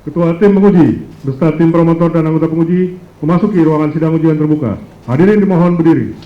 Ketua tim penguji beserta tim promotor dan anggota penguji memasuki ruangan sidang ujian terbuka. Hadirin dimohon berdiri.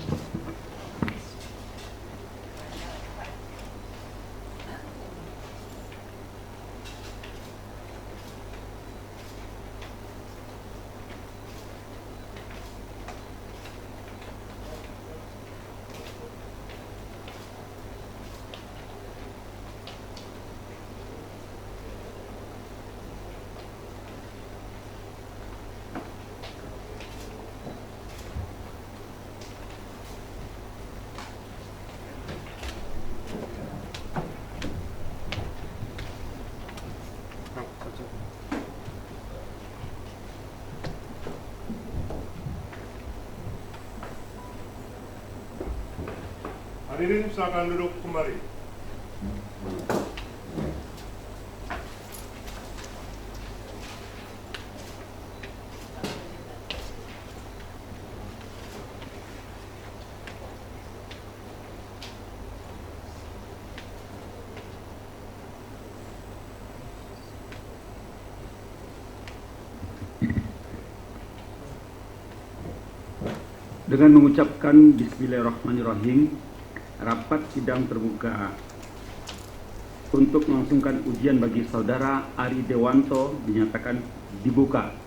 Hadirin silakan duduk kembali. Dengan mengucapkan Bismillahirrahmanirrahim, rapat sidang terbuka untuk melangsungkan ujian bagi saudara Ari Dewanto dinyatakan dibuka.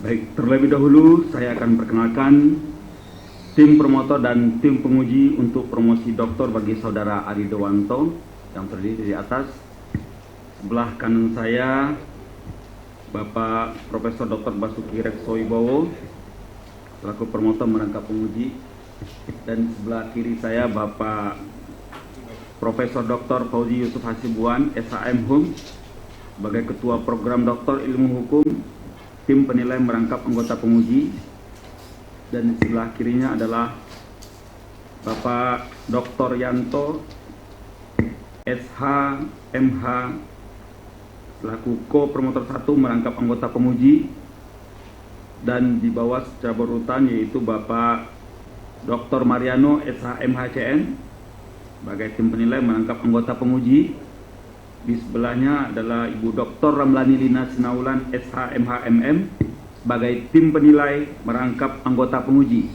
Baik, terlebih dahulu saya akan perkenalkan tim promotor dan tim penguji untuk promosi doktor bagi saudara Ari Dewanto yang terdiri di atas. Sebelah kanan saya Bapak Profesor Dr. Basuki Reksowibowo selaku promotor merangkap penguji, dan sebelah kiri saya Bapak Profesor Dr. Fauzi Yusuf Hasibuan, SHM HUM sebagai Ketua Program Doktor Ilmu Hukum tim penilai merangkap anggota penguji, dan di sebelah kirinya adalah Bapak Dr. Yanto SH MH selaku Co-Promotor 1 merangkap anggota penguji, dan di bawah secara berurutan yaitu Bapak Dr. Mariano SH MHCN sebagai tim penilai merangkap anggota penguji. Di sebelahnya adalah Ibu Dr. Ramlani Lina Sinaulan SHMHMM sebagai tim penilai merangkap anggota penguji.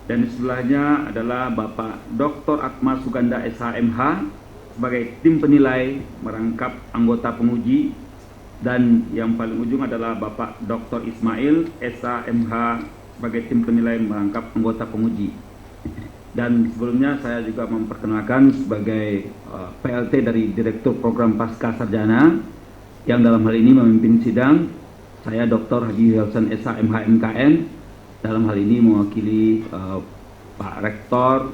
Dan di sebelahnya adalah Bapak Dr. Atma Suganda SHMH sebagai tim penilai merangkap anggota penguji. Dan yang paling ujung adalah Bapak Dr. Ismail SHMH sebagai tim penilai merangkap anggota penguji. Dan sebelumnya saya juga memperkenalkan sebagai PLT dari Direktur Program Pasca Sarjana yang dalam hal ini memimpin sidang. Saya Dr. Haji Hasan Esa MHMKN, dalam hal ini mewakili Pak Rektor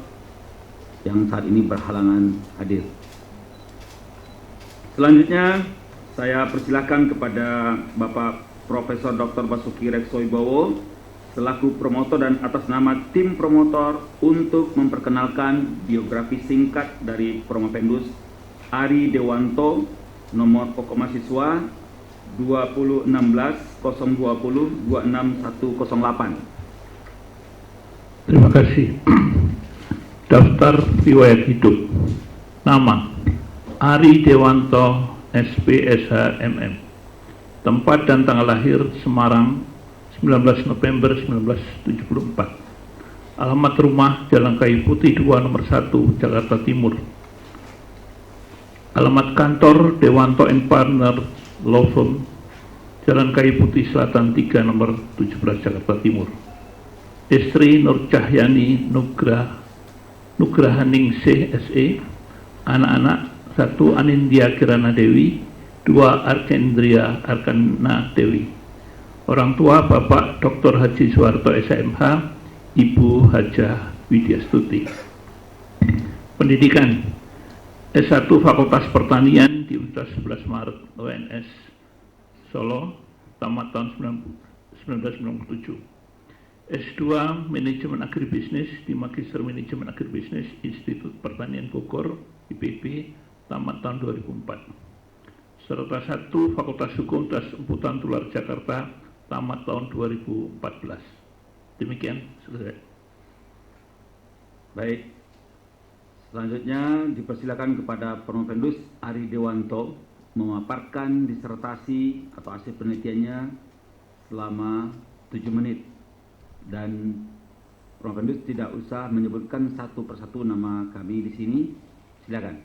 yang saat ini berhalangan hadir. Selanjutnya saya persilakan kepada Bapak Profesor Dr. Basuki Reksowibowo selaku promotor dan atas nama tim promotor untuk memperkenalkan biografi singkat dari Promopendus Ari Dewanto, nomor pokok mahasiswa 2016-020-26108. Terima kasih. Daftar riwayat hidup. Nama Ari Dewanto, SPSH MM. Tempat dan tanggal lahir Semarang 19 November 1974. Alamat rumah Jalan Kayu Putih 2 nomor 1 Jakarta Timur. Alamat kantor Dewanto & Partner Law Firm, Jalan Kayu Putih Selatan 3 nomor 17 Jakarta Timur. Istri Nur Cahyani Nugrahaning CSE, anak-anak 1 Anindya Kirana Dewi, 2 Arkendria Arkana Dewi. Orang tua Bapak Dr. Haji Suharto SMH, Ibu Hajah Widyastuti. Pendidikan S1 Fakultas Pertanian di Universitas 11 Maret UNS Solo, tamat tahun 1997. S2 Manajemen Agribisnis di Magister Manajemen Agribisnis Institut Pertanian Bogor, IPB, tamat tahun 2004. Serta 1 Fakultas Hukum Das Emputan Tular Jakarta, tamat tahun 2014. Demikian, selesai. Baik. Selanjutnya dipersilakan kepada Promovendus Ari Dewanto memaparkan disertasi atau hasil penelitiannya selama 7 menit. Dan Promovendus tidak usah menyebutkan satu persatu nama kami di sini. Silakan.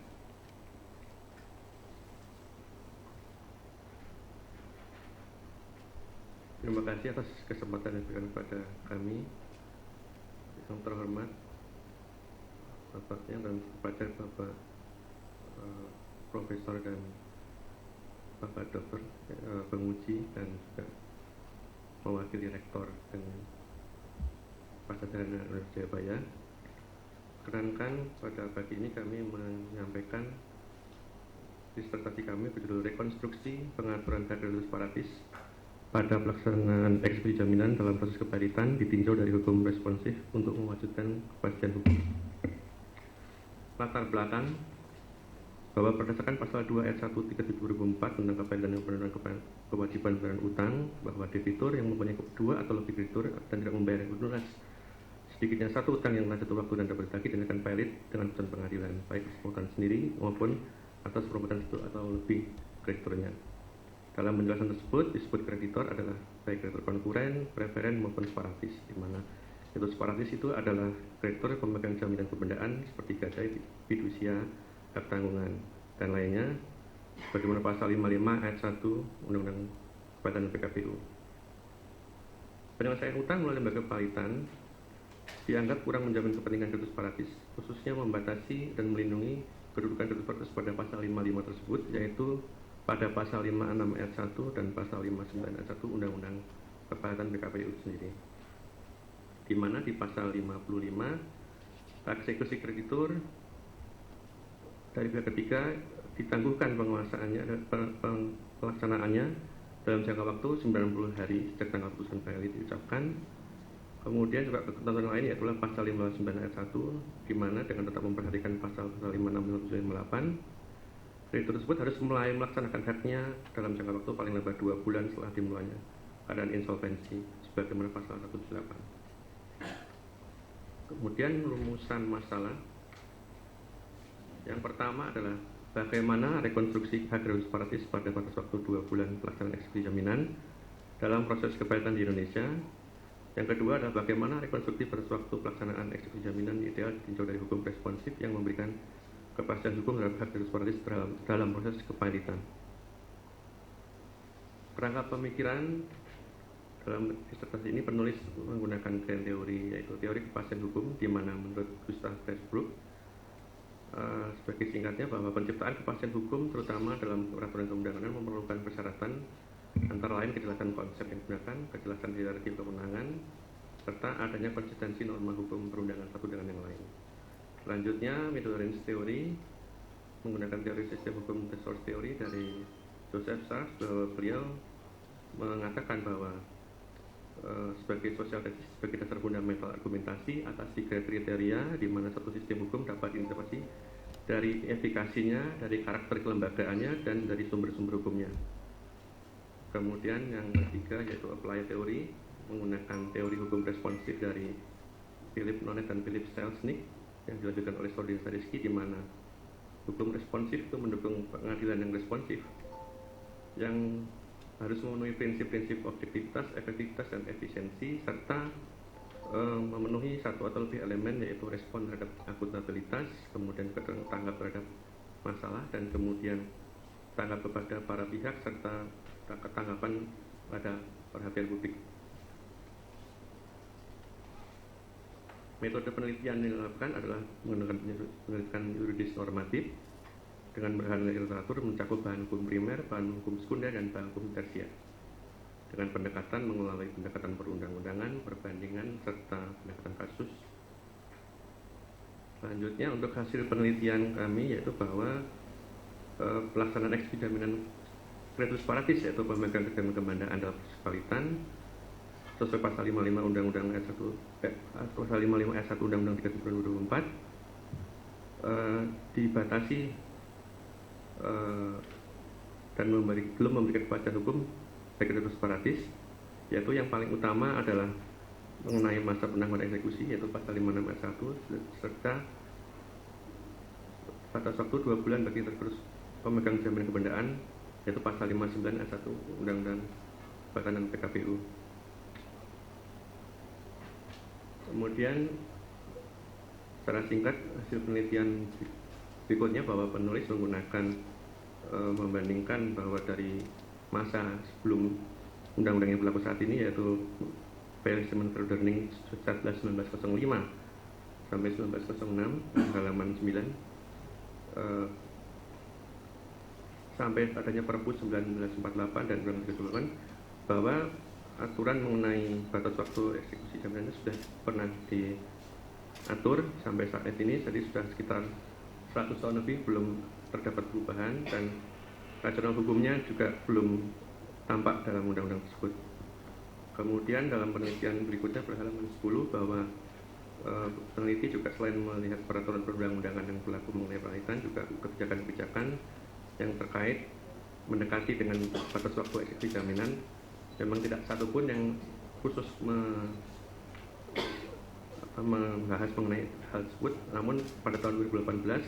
Terima kasih atas kesempatan yang diberikan kepada kami. Yang terhormat Bapaknya dan kepada Bapak Profesor dan Bapak Dokter penguji dan juga mewakili Rektor dan Pasadena Universitas Jayabaya. Kenankan pada pagi ini kami menyampaikan disertasi kami berjudul Rekonstruksi Pengaturan hak dan separatis pada pelaksanaan ekspedisi jaminan dalam proses keparitan ditinjau dari hukum responsif untuk mewujudkan kepastian hukum. Latar belakang bahwa berdasarkan pasal 2 ayat 1 3/2004 tentang keparitan dan pemenuhan kewajiban pembayaran utang, bahwa debitur yang mempunyai 2 atau lebih kreditur dan tidak membayar lunas sedikitnya 1 utang yang telah jatuh waktu dan dapat ditagih dan akan valid dengan putusan pengadilan, baik perbuatan sendiri maupun atas perbuatan 1 atau lebih krediturnya. Dalam penjelasan tersebut disebut kreditor adalah baik kreditor konkuren, preferen maupun separatis, di mana itu separatis itu adalah kreditor pemegang jaminan kebendaan seperti gadai, fidusia, hak tanggungan dan lainnya, bagaimana pasal 55 ayat 1 Undang-Undang Keparitan dan PKPU. Penyelesaian utang melalui lembaga keparitan dianggap kurang menjamin kepentingan kreditur separatis, khususnya membatasi dan melindungi kedudukan kreditur separatis pada pasal 55 tersebut, yaitu pada pasal 56 ayat 1 dan pasal 59 ayat 1 Undang-Undang Keparitan PKPU sendiri, di mana di pasal 55 eksekusi kreditur dari pihak ketiga ditangguhkan penguasaannya dan pelaksanaannya dalam jangka waktu 90 hari sejak tanggal putusan valid diucapkan. Kemudian juga ketentuan lain yaitu pasal 59 ayat 1, di mana dengan tetap memperhatikan pasal 56, 58, kreditur tersebut harus mulai melaksanakan haknya dalam jangka waktu paling lambat 2 bulan setelah dimulainya keadaan insolvensi, sebagaimana pasal 178. Kemudian rumusan masalah yang pertama adalah bagaimana rekonstruksi hak kreditur separatis pada batas waktu 2 bulan pelaksanaan ekspedisi jaminan dalam proses keparitan di Indonesia. Yang kedua adalah bagaimana rekonstruksi batas waktu pelaksanaan ekspedisi jaminan ideal ditinjau dari hukum responsif yang memberikan kepastian hukum terhadap hak kreditur separatis dalam proses keparitan. Kerangka pemikiran dalam disertasi ini penulis menggunakan grand teori, yaitu teori kepastian hukum, di mana menurut Gustav Pressburg sebagai singkatnya bahwa penciptaan kepastian hukum terutama dalam peraturan perundang-undangan memerlukan persyaratan antara lain kejelasan konsep yang digunakan, kejelasan hierarki kewenangan, serta adanya konsistensi norma hukum perundangan satu dengan yang lain. Selanjutnya, Middle-Range Theory menggunakan teori sistem hukum The Source Theory dari Joseph Sarf, bahwa beliau mengatakan bahwa sebagai social tesis sebagai dasar fundamental argumentasi atas 3 kriteria di mana satu sistem hukum dapat diinterpretasi dari efikasinya, dari karakter kelembagaannya, dan dari sumber-sumber hukumnya. Kemudian yang ketiga yaitu apply theory menggunakan teori hukum responsif dari Philip Nonet dan Philip Selznick yang dilanjutkan oleh Sordin Sariski, di mana hukum responsif itu mendukung pengadilan yang responsif yang harus memenuhi prinsip-prinsip objektivitas, efektivitas, dan efisiensi, serta memenuhi satu atau lebih elemen, yaitu respon terhadap akuntabilitas, kemudian tanggap terhadap masalah, dan kemudian tanggap kepada para pihak serta tanggapan pada perhatian publik. Metode penelitian yang dilakukan adalah menggunakan penelitian yuridis normatif dengan berbagai literatur mencakup bahan hukum primer, bahan hukum sekunder, dan bahan hukum tersier. Dengan pendekatan melalui pendekatan perundang-undangan, perbandingan, serta pendekatan kasus. Selanjutnya untuk hasil penelitian kami yaitu bahwa pelaksanaan eksekusi jaminan kreditus paratis yaitu pemegang kegiatan kebandaan dalam kepalitan sesuai pasal 55 Undang-Undang ayat 1 pasal 55 ayat 1 Undang-Undang 30 2024 dibatasi dan belum memberikan kepastian hukum bagi kreditus paratis, yaitu yang paling utama adalah mengenai masa penangguhan eksekusi yaitu pasal 56 ayat 1 serta batas waktu 2 bulan bagi kreditus pemegang jaminan kebandaan yaitu pasal 59 ayat 1 Undang-Undang Batasan PKPU. Kemudian secara singkat hasil penelitian berikutnya bahwa penulis menggunakan membandingkan bahwa dari masa sebelum undang-undang yang berlaku saat ini yaitu Parliament Orderning 1905 sampai 1906 halaman 9 sampai adanya Perpu 1948 dan Undang-Undang 38 bahwa aturan mengenai batas waktu eksekusi jaminan sudah pernah diatur sampai saat ini, jadi sudah sekitar 100 tahun lebih belum terdapat perubahan dan rasional hukumnya juga belum tampak dalam undang-undang tersebut. Kemudian dalam penelitian berikutnya berhalaman 10 bahwa peneliti juga selain melihat peraturan perundang-undangan yang berlaku mengenai peralihan juga kebijakan-kebijakan yang terkait mendekati dengan batas waktu eksekusi jaminan. Memang tidak satupun yang khusus membahas mengenai hal tersebut, namun pada tahun 2018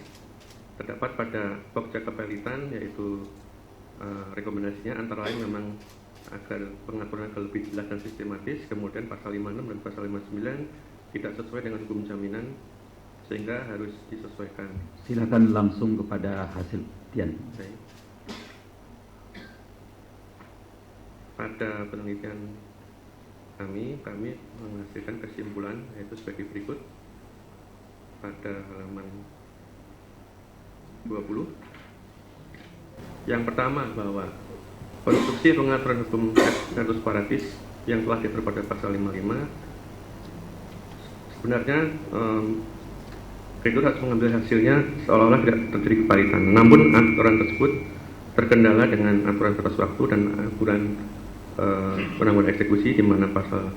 terdapat pada Pokja Kepelitan yaitu rekomendasinya antara lain memang agar pengaturan agar lebih jelas dan sistematis, kemudian pasal 56 dan pasal 59 tidak sesuai dengan hukum jaminan sehingga harus disesuaikan. Silakan langsung kepada hasil penelitian. Baik. Pada penelitian kami menghasilkan kesimpulan yaitu sebagai berikut pada halaman 20. Yang pertama bahwa konstruksi pengaturan hukum kreditus paratis yang telah diatur pada pasal 55 sebenarnya kreditur harus mengambil hasilnya seolah-olah tidak terjadi keparitan. Namun aturan tersebut terkendala dengan aturan batas waktu dan aturan penangguhan eksekusi di mana pasal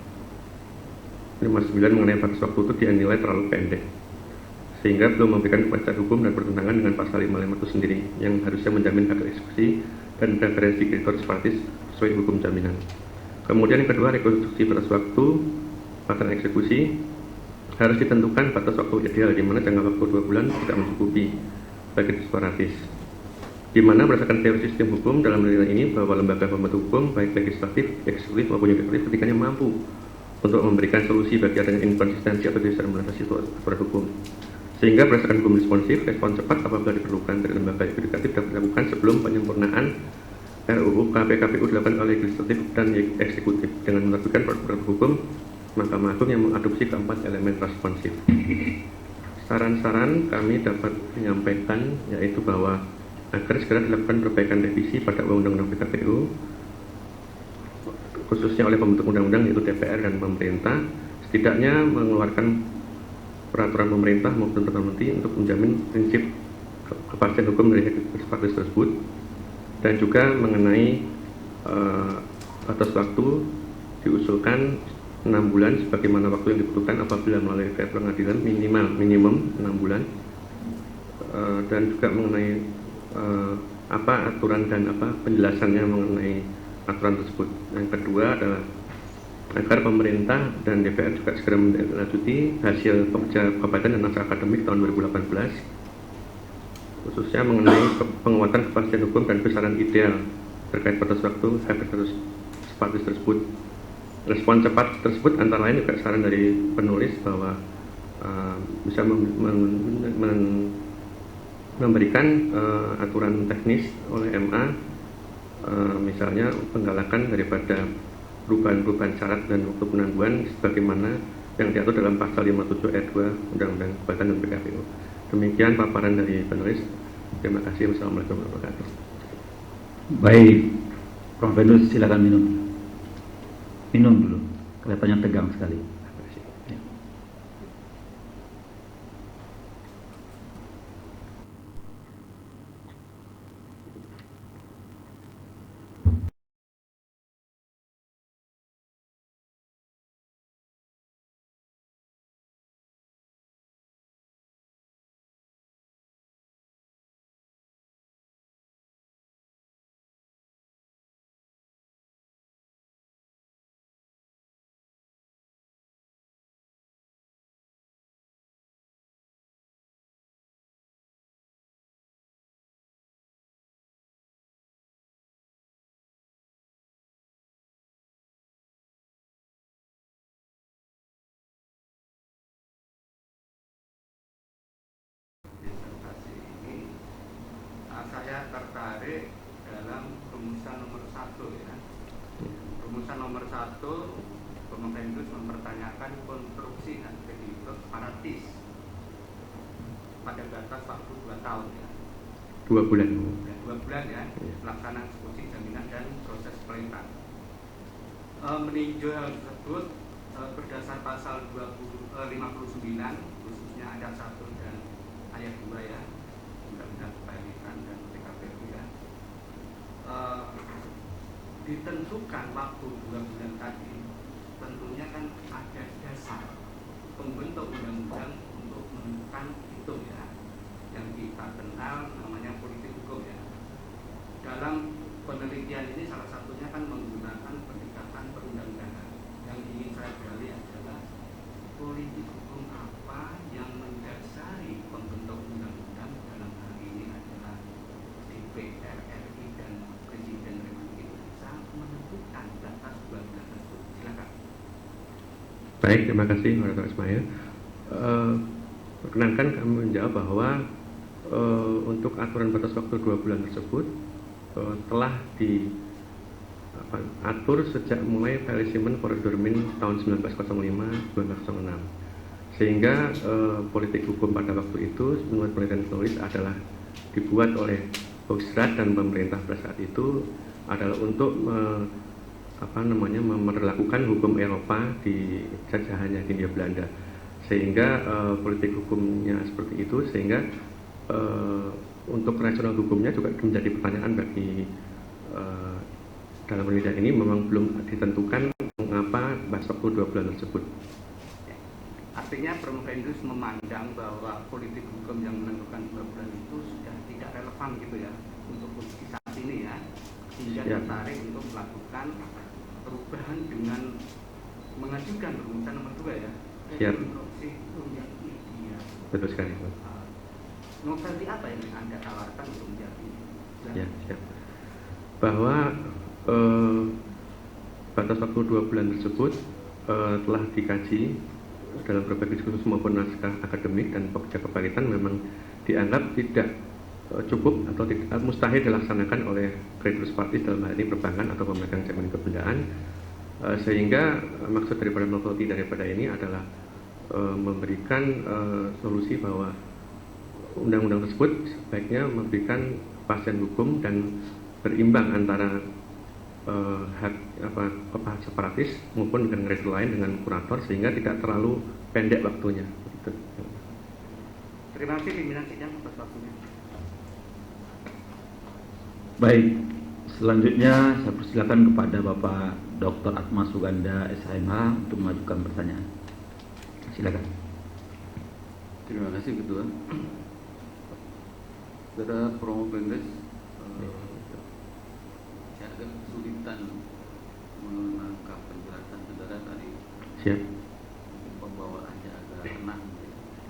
59 mengenai batas waktu itu dinilai terlalu pendek sehingga belum memberikan kepastian hukum dan bertentangan dengan pasal 55 itu sendiri yang harusnya menjamin hak eksekusi dan preferensi kreditur separatis sesuai hukum jaminan. Kemudian yang kedua, rekonstruksi batas waktu pelaksanaan eksekusi harus ditentukan batas waktu ideal di mana jangka waktu 2 bulan tidak mencukupi bagi separatis. Di mana berdasarkan teori sistem hukum dalam penelitian ini bahwa lembaga pembentuk hukum baik legislatif, eksekutif maupun yudikatif ketiganya mampu untuk memberikan solusi bagi adanya inkonsistensi atau diskriminasi aturan hukum. Sehingga berdasarkan hukum responsif, respon cepat apabila diperlukan dari lembaga yudikatif dapat dilakukan sebelum penyempurnaan RUU KPKPU dilakukan oleh legislatif dan eksekutif dengan menerbitkan peraturan hukum Mahkamah Agung yang mengadopsi keempat elemen responsif. Saran-saran kami dapat menyampaikan yaitu bahwa agar segera dilakukan perbaikan revisi pada Undang-Undang PKPU khususnya oleh pembentuk undang-undang yaitu DPR dan pemerintah, setidaknya mengeluarkan peraturan pemerintah maupun peraturan menteri untuk menjamin prinsip kepastian hukum dari separatis tersebut dan juga mengenai batas waktu diusulkan 6 bulan sebagaimana waktu yang dibutuhkan apabila melalui pengadilan minimum 6 bulan dan juga mengenai apa aturan dan apa penjelasannya mengenai aturan tersebut. Yang kedua adalah agar pemerintah dan DPR juga segera menindaklanjuti hasil Pokja Kabupaten dan Naskah Akademik tahun 2018 khususnya mengenai penguatan kepastian hukum dan besaran ideal terkait batas waktu hak separatis tersebut. Respon cepat tersebut antara lain juga saran dari penulis bahwa bisa memberikan aturan teknis oleh MA, misalnya penggalakan daripada perubahan-perubahan syarat dan waktu penangguhan sebagaimana yang diatur dalam pasal 57 ayat 2 Undang-Undang Kebangsaan dan PKPU. Demikian paparan dari penulis. Terima kasih. Wassalamualaikum warahmatullahi wabarakatuh. Baik, Prof. Venus silakan minum. Minum dulu. Kelihatannya tegang sekali. Terima kasih. Ya. Disertasi ini saya tertarik dalam rumusan nomor 1 ya. Rumusan nomor 1 Pemendus mempertanyakan konstruksi dan kreditur separatis pada batas waktu 2 tahun ya. 2 bulan. 2 bulan ya, pelaksanaan eksekusi jaminan dan proses perintah. Meninjau hal tersebut berdasar pasal 59 khususnya ayat 1 dan ayat 2 ya, Undang-Undang Kebangsaan dan PKPU ya, ditentukan waktu 2 bulan tadi tentunya kan ada dasar pembentuk undang-undang untuk menentukan itu ya, yang kita kenal namanya politik hukum ya. Dalam penelitian ini salah satunya kan menggunakan pendekatan perundang-undangan. Yang ingin saya gali adalah politik hukum apa yang mendasari pembentuk undang-undang, dalam hal ini adalah DPR RI dan Presiden Republik Indonesia menentukan batas 2 bulan tersebut. Silakan. Baik, terima kasih Pak Ismail. Perkenankan kami menjawab bahwa untuk aturan batas waktu 2 bulan tersebut telah diatur sejak mulai Parliament Koridor Min tahun 1905-1906, sehingga politik hukum pada waktu itu menurut penelitian penulis adalah dibuat oleh Hoogstraat dan pemerintah pada saat itu adalah untuk memperlakukan hukum Eropa di jajahannya di Hindia Belanda, sehingga politik hukumnya seperti itu, sehingga untuk rasional hukumnya juga menjadi pertanyaan bagi dalam penelitian ini memang belum ditentukan mengapa batas waktu 2 bulan tersebut. Artinya Pemendus memandang bahwa politik hukum yang menentukan 2 bulan itu sudah tidak relevan gitu ya untuk posisi saat ini ya, sehingga tertarik untuk melakukan perubahan dengan mengajukan rumusan nomor 2 ya. Siap. Konstruksi hukum yang ideal. Betul sekali. Novelty apa yang Anda tawarkan untuk menjadi? Ya, siap. Bahwa batas waktu 2 bulan tersebut telah dikaji dalam berbagai diskursus maupun naskah akademik, dan Pokja Keparitan memang dianggap tidak cukup atau tidak mustahil dilaksanakan oleh kreditur separatis dalam hal ini perbankan atau pemegang jaminan kebendaan, sehingga maksud daripada novelty daripada ini adalah memberikan solusi bahwa undang-undang tersebut sebaiknya memberikan kepastian hukum dan berimbang antara hak separatis maupun dengan kreditur lain dengan kurator, sehingga tidak terlalu pendek waktunya. Begitu. Terima kasih pimpinan sidang atas waktunya. Baik, selanjutnya saya persilakan kepada Bapak Dr. Atma Suganda SHMH untuk mengajukan pertanyaan. Silakan. Terima kasih Ketua. Saudara Pemendus, saya agak kesulitan menangkap penjelasan saudara tadi. Siap. Pembawaannya agak renang.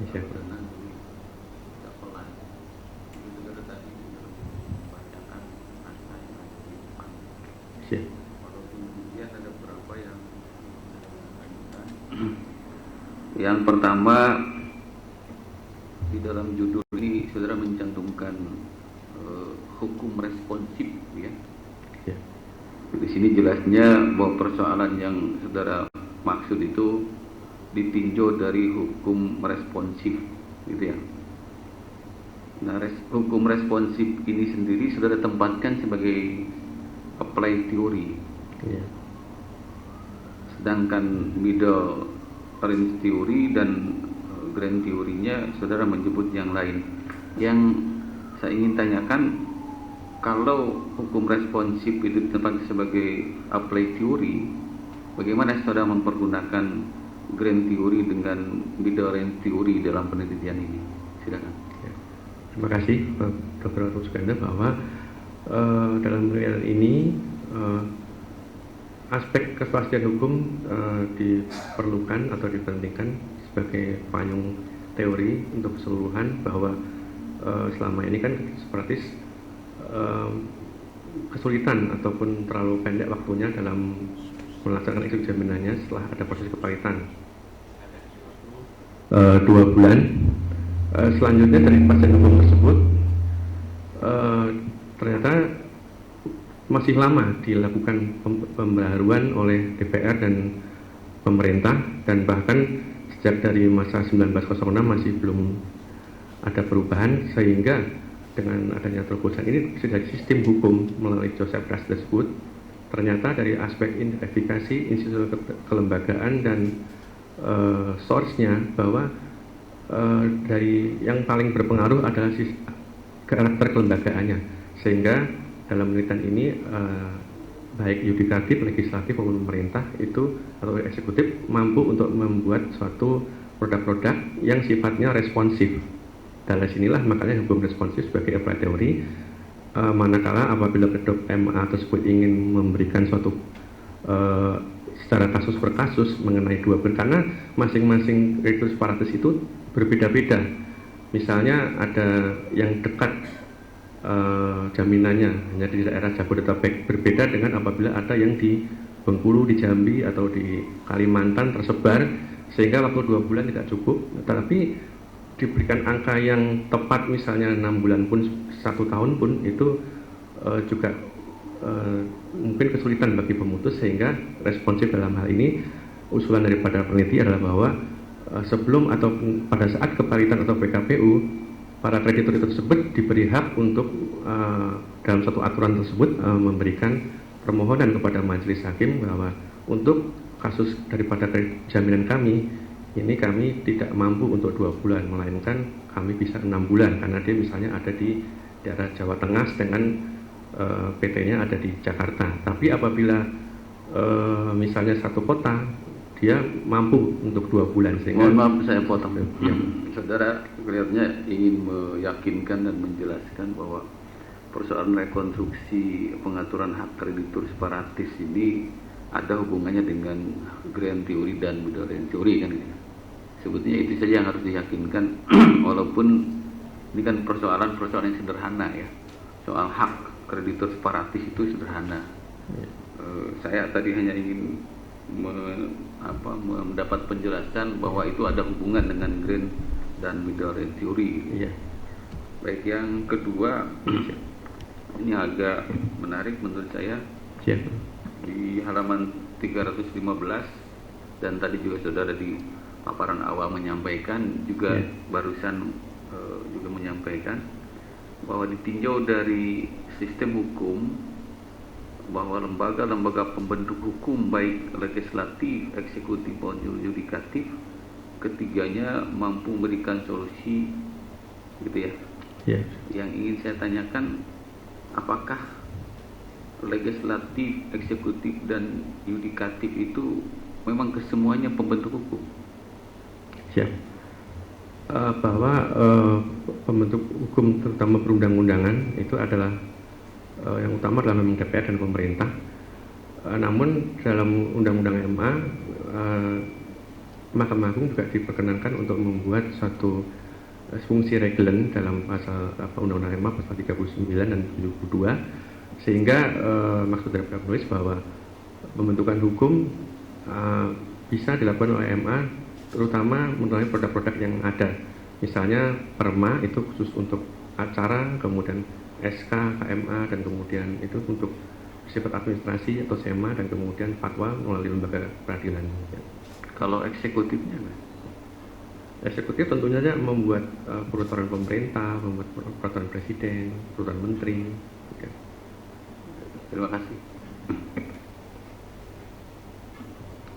Siap. Renang dulu, agak pelan. Itu saudara tadi membacakan angka yang ada di depan. Siap. Walaupun kemudian ada beberapa yang saya ajukan. Yang pertama, di dalam judul ini saudara mencantumkan hukum responsif, ya. Ya. Di sini jelasnya bahwa persoalan yang saudara maksud itu ditinjau dari hukum responsif, gitu ya. Nah, hukum responsif ini sendiri saudara tempatkan sebagai apply theory, Ya. sedangkan middle range theory dan grand theory-nya saudara menyebut yang lain. Yang saya ingin tanyakan, kalau hukum responsif itu ditempatkan sebagai apply theory, bagaimana saudara mempergunakan grand theory dengan middle range theory dalam penelitian ini? Silakan. Ya. Terima kasih Pak Dr. Arthur Suganda bahwa dalam penelitian ini aspek kepastian hukum diperlukan atau dipentingkan sebagai payung teori untuk keseluruhan, bahwa selama ini kan seperti kesulitan ataupun terlalu pendek waktunya dalam melaksanakan eksekusi jaminannya setelah ada proses kepahitan 2 bulan. Selanjutnya dari kepastian hukum tersebut ternyata masih lama dilakukan pembaharuan oleh DPR dan pemerintah, dan bahkan sejak dari masa 1906 masih belum ada perubahan, sehingga dengan adanya terobosan ini dari sistem hukum melalui Joseph Ras tersebut, ternyata dari aspek efikasi institusi kelembagaan dan source-nya, bahwa dari yang paling berpengaruh adalah karakter kelembagaannya, sehingga dalam penelitian ini baik yudikatif, legislatif maupun pemerintah itu atau eksekutif mampu untuk membuat suatu produk-produk yang sifatnya responsif. Dari sinilah makanya hukum responsif sebagai apply teori, manakala apabila kedok MA tersebut ingin memberikan suatu secara kasus per kasus mengenai 2 bulan, karena masing-masing kreditur separatis itu berbeda-beda. Misalnya ada yang dekat jaminannya hanya di daerah Jabodetabek, berbeda dengan apabila ada yang di Bengkulu, di Jambi atau di Kalimantan tersebar, sehingga waktu 2 bulan tidak cukup. Tapi diberikan angka yang tepat, misalnya 6 bulan pun, 1 tahun pun, itu juga mungkin kesulitan bagi pemutus, sehingga responsif dalam hal ini usulan daripada peneliti adalah bahwa sebelum atau pada saat kepahitan atau PKPU, para kreditur tersebut diberi hak untuk dalam satu aturan tersebut memberikan permohonan kepada majelis hakim bahwa untuk kasus daripada jaminan kami ini, kami tidak mampu untuk 2 bulan, melainkan kami bisa 6 bulan, karena dia misalnya ada di daerah Jawa Tengah sedangkan PT-nya ada di Jakarta. Tapi apabila misalnya satu kota, dia mampu untuk 2 bulan, sehingga... Mohon maaf saya potong. Ya. Saudara kelihatannya ingin meyakinkan dan menjelaskan bahwa persoalan rekonstruksi pengaturan hak kreditur separatis ini ada hubungannya dengan grand theory dan middle range theory, kan gitu. Sebetulnya itu saja yang harus diyakinkan walaupun ini kan persoalan yang sederhana, ya. Soal hak kreditur separatis itu sederhana. Saya tadi hanya ingin mendapat penjelasan bahwa itu ada hubungan dengan grand dan middle range theory. Iya. Baik, yang kedua, ini agak menarik menurut saya. Siap. Di halaman 315 dan tadi juga saudara di paparan awal menyampaikan juga, barusan juga menyampaikan bahwa ditinjau dari sistem hukum bahwa lembaga-lembaga pembentuk hukum baik legislatif, eksekutif maupun yudikatif, ketiganya mampu memberikan solusi, gitu ya. Yeah. Yang ingin saya tanyakan, apakah legislatif, eksekutif dan yudikatif itu memang kesemuanya pembentuk hukum? Siap. Bahwa pembentuk hukum terutama perundang-undangan itu adalah yang utama adalah memang DPR dan pemerintah. Namun dalam Undang-Undang MA, Mahkamah Agung juga diperkenankan untuk membuat suatu fungsi regelen dalam pasal Undang-Undang MA pasal 39 dan 72, sehingga maksud dari penulis bahwa pembentukan hukum bisa dilakukan oleh MA terutama melalui produk-produk yang ada Misalnya perma itu khusus untuk acara, kemudian SK, KMA, dan kemudian itu untuk sifat administrasi atau SEMA, dan kemudian fatwa melalui lembaga peradilan. Kalau eksekutifnya, Mas? Eksekutif tentunya saja membuat peraturan pemerintah, membuat peraturan presiden, peraturan menteri. Ya. Terima kasih.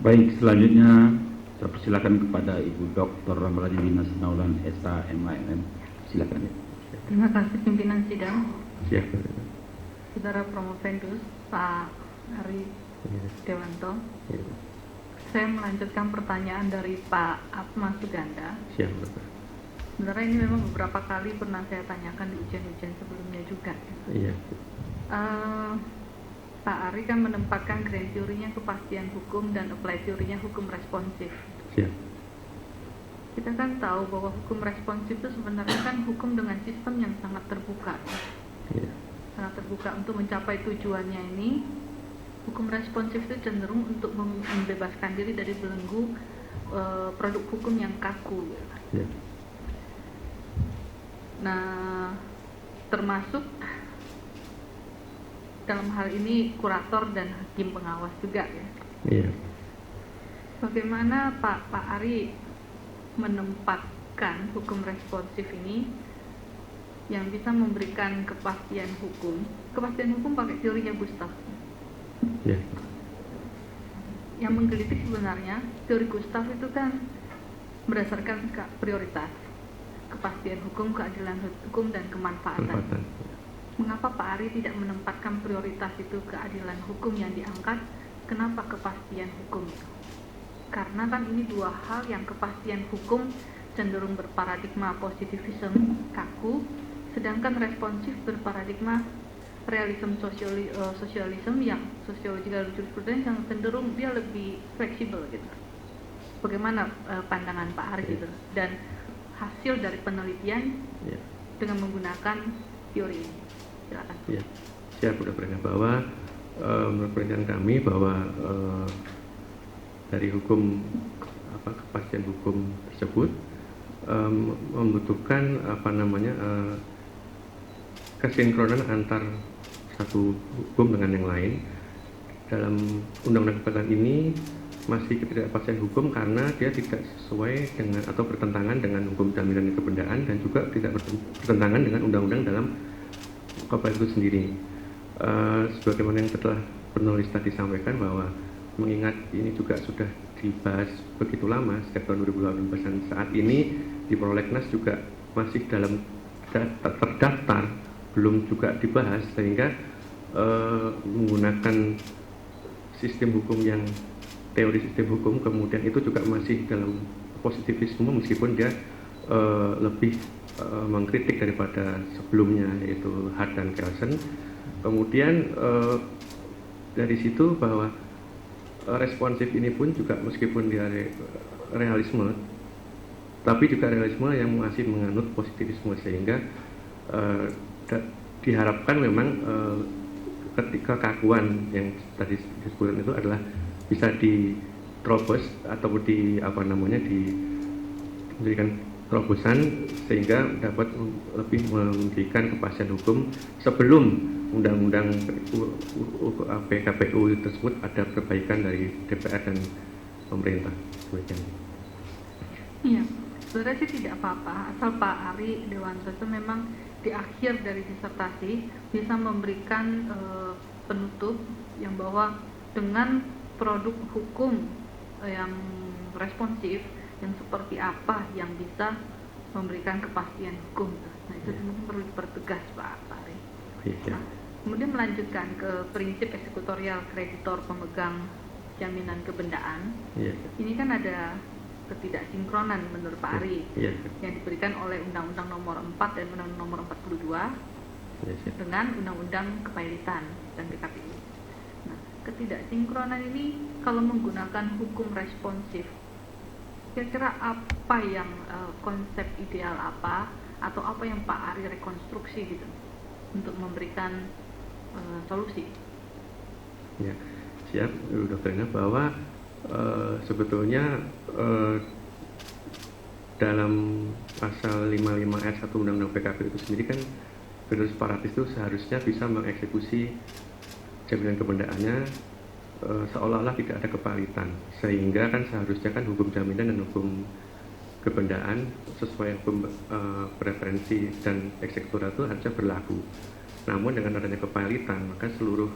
Baik, selanjutnya saya persilakan kepada Ibu Dr. Ramaladi Lina Sinaulan, SH, MAMM. Silakan. Terima kasih pimpinan sidang, Siap. Saudara Promovendus, Pak Ari Ya. Dewanto. Ya. Saya melanjutkan pertanyaan dari Pak Atma Suganda. Siap, Bapak. Sebenarnya ini memang beberapa kali pernah saya tanyakan di ujian-ujian sebelumnya juga. Iya. Pak Ari kan menempatkan grand teorinya kepastian hukum dan apply teorinya hukum responsif. Siap. Kita kan tahu bahwa hukum responsif itu sebenarnya kan hukum dengan sistem yang sangat terbuka. Iya. Sangat terbuka untuk mencapai tujuannya ini. Hukum responsif itu cenderung untuk membebaskan diri dari belenggu produk hukum yang kaku. Iya. Nah, termasuk dalam hal ini kurator dan hakim pengawas juga ya. Iya. Bagaimana Pak Ari menempatkan hukum responsif ini yang bisa memberikan kepastian hukum? Kepastian hukum pakai teorinya Gustav. Iya. Yang menggelitik sebenarnya teori Gustav itu kan berdasarkan prioritas, kepastian hukum, keadilan hukum, dan kemanfaatan. Manfaatan. Mengapa Pak Ari tidak menempatkan prioritas itu keadilan hukum yang diangkat? Kenapa kepastian hukum? Karena kan ini dua hal yang kepastian hukum cenderung berparadigma positivisme kaku, sedangkan responsif berparadigma realisme sosialisme yang sosiological jurisprudence yang cenderung dia lebih fleksibel gitu. Bagaimana pandangan Pak Ari gitu? Dan hasil dari penelitian Iya. dengan menggunakan teori ini. Silakan. Ya, siap, sudah pernah bahwa menurut penelitian kami bahwa dari hukum kepastian hukum tersebut membutuhkan kesinkronan antar satu hukum dengan yang lain. Dalam undang-undang kepastian ini masih ketidakpastian hukum karena dia tidak sesuai dengan atau bertentangan dengan hukum jaminan kebendaan dan juga tidak bertentangan dengan undang-undang dalam kepastian itu sendiri. Sebagaimana yang telah penulis tadi sampaikan bahwa mengingat ini juga sudah dibahas begitu lama sejak tahun 2018 dan saat ini di Prolegnas juga masih dalam terdaftar, belum juga dibahas, sehingga menggunakan sistem hukum yang teori sistem hukum kemudian itu juga masih dalam positivisme meskipun dia lebih mengkritik daripada sebelumnya yaitu Hart dan Kelsen. Kemudian dari situ bahwa responsif ini pun juga meskipun dia realisme tapi juga realisme yang masih menganut positivisme, sehingga diharapkan memang ketika kekakuan yang tadi disebutkan itu adalah bisa diterobos atau diberikan terobosan sehingga dapat lebih memberikan kepastian hukum sebelum undang-undang PKPU tersebut ada perbaikan dari DPR dan pemerintah. Iya, sebenarnya sih tidak apa-apa asal Pak Ari Dewanto itu memang di akhir dari disertasi bisa memberikan penutup yang bahwa dengan produk hukum yang responsif yang seperti apa yang bisa memberikan kepastian hukum. Nah itu mungkin perlu dipertegas Pak Ari. Ya. Nah, kemudian melanjutkan ke prinsip eksekutorial kreditor pemegang jaminan kebendaan. Ya. Ini kan ada ketidaksinkronan menurut Pak Ari Ya. yang diberikan oleh Undang-Undang Nomor 4 dan Undang-Undang Nomor 42 Ya. dengan Undang-Undang Kepailitan dan PKPU. Nah, ketidaksinkronan ini kalau menggunakan hukum responsif, kira-kira apa yang konsep ideal apa atau apa yang Pak Ari rekonstruksi gitu untuk memberikan solusi? Ya, siap, Dokter Ina, bahwa sebetulnya dalam pasal 55 ayat 1 Undang-Undang PKP itu sendiri kan kreditur separatis itu seharusnya bisa mengeksekusi jaminan kebendaannya seolah-olah tidak ada kepalitan, sehingga kan seharusnya kan hukum jaminan dan hukum kebendaan sesuai hukum preferensi dan eksekutor itu harusnya berlaku. Namun dengan adanya kepalitan, maka seluruh